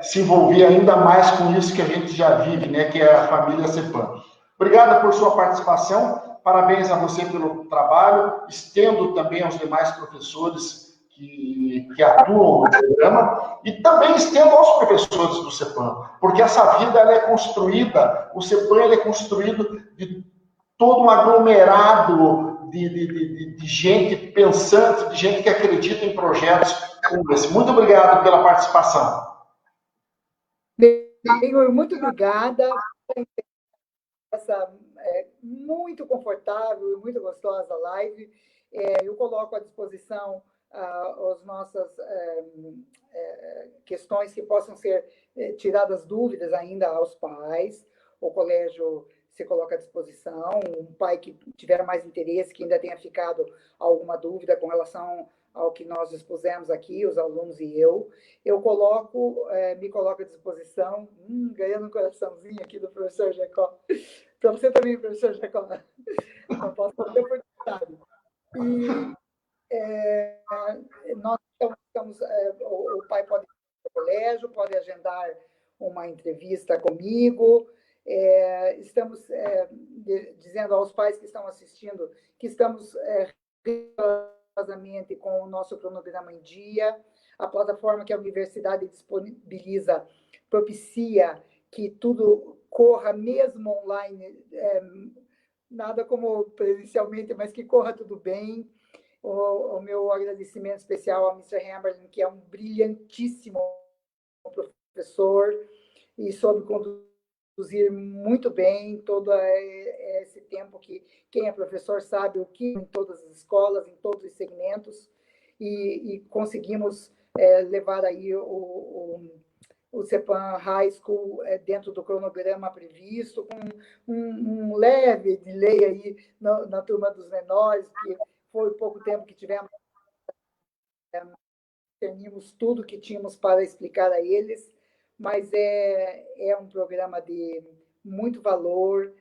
se envolver ainda mais com isso que a gente já vive, né? Que é a família CEPAM. Obrigado por sua participação, parabéns a você pelo trabalho, estendo também aos demais professores que atuam no programa e também estendo aos professores do CEPAM, porque essa vida ela é construída, o CEPAM ele é construído de todo um aglomerado de gente pensante, de gente que acredita em projetos como esse. Muito obrigado pela participação. Benhur, muito obrigada. Essa muito confortável e muito gostosa live. Eu coloco à disposição as nossas questões que possam ser tiradas dúvidas ainda aos pais. O colégio se coloca à disposição. Um pai que tiver mais interesse, que ainda tenha ficado alguma dúvida com relação ao que nós expusemos aqui, os alunos e eu me coloco à disposição, ganhando um coraçãozinho aqui do professor Jacó, para você também, professor Jacó, não posso ter oportunidade. E nós estamos, o pai pode ir ao colégio, pode agendar uma entrevista comigo, estamos dizendo aos pais que estão assistindo que estamos rigorosamente com o nosso cronograma em dia, a plataforma que a universidade disponibiliza propicia que tudo corra mesmo online, nada como presencialmente, mas que corra tudo bem. O meu agradecimento especial ao Mr. Hamberlin, que é um brilhantíssimo professor e soube conduzir muito bem todo esse tempo que quem é professor sabe o que em todas as escolas, em todos os segmentos, e conseguimos levar aí o CEPAM High School dentro do cronograma previsto, com um leve delay aí na turma dos menores, que foi pouco tempo que tivemos, terminamos tudo que tínhamos para explicar a eles, mas é um programa de muito valor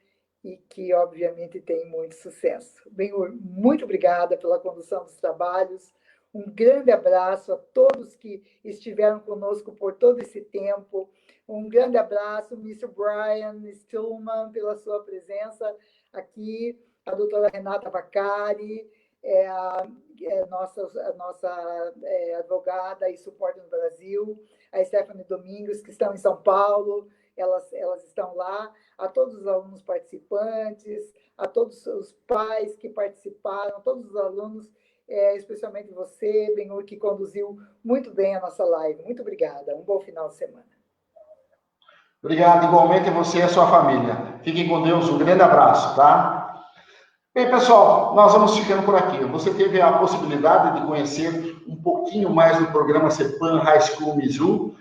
e que, obviamente, tem muito sucesso. Benhur, muito obrigada pela condução dos trabalhos, um grande abraço a todos que estiveram conosco por todo esse tempo, um grande abraço, Mr. Brian Stillman, pela sua presença aqui, a doutora Renata Vacari, a nossa advogada e suporte no Brasil, a Stephanie Domingos, que estão em São Paulo, elas estão lá, a todos os alunos participantes, a todos os pais que participaram, a todos os alunos, especialmente você, Benhur, que conduziu muito bem a nossa live. Muito obrigada. Um bom final de semana. Obrigado, igualmente você e a sua família. Fiquem com Deus, um grande abraço, tá? Bem, pessoal, nós vamos ficando por aqui. Você teve a possibilidade de conhecer um pouquinho mais do programa CEPAM High School Mizzou,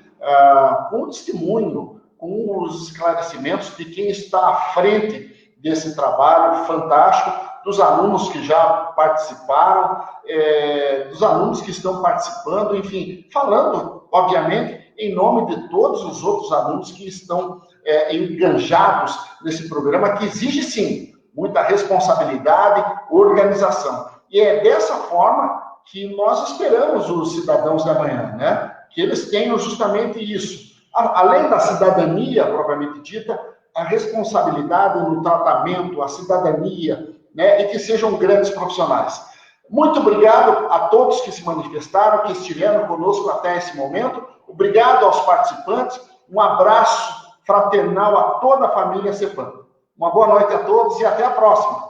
com o testemunho, com os esclarecimentos de quem está à frente desse trabalho fantástico, dos alunos que já participaram, dos alunos que estão participando, enfim, falando, obviamente, em nome de todos os outros alunos que estão enganjados nesse programa, que exige, sim, muita responsabilidade, organização. E é dessa forma que nós esperamos os cidadãos da manhã, né? Que eles tenham justamente isso. Além da cidadania, propriamente dita, a responsabilidade no tratamento, a cidadania, né? E que sejam grandes profissionais. Muito obrigado a todos que se manifestaram, que estiveram conosco até esse momento. Obrigado aos participantes. Um abraço fraternal a toda a família CEPAM. Uma boa noite a todos e até a próxima.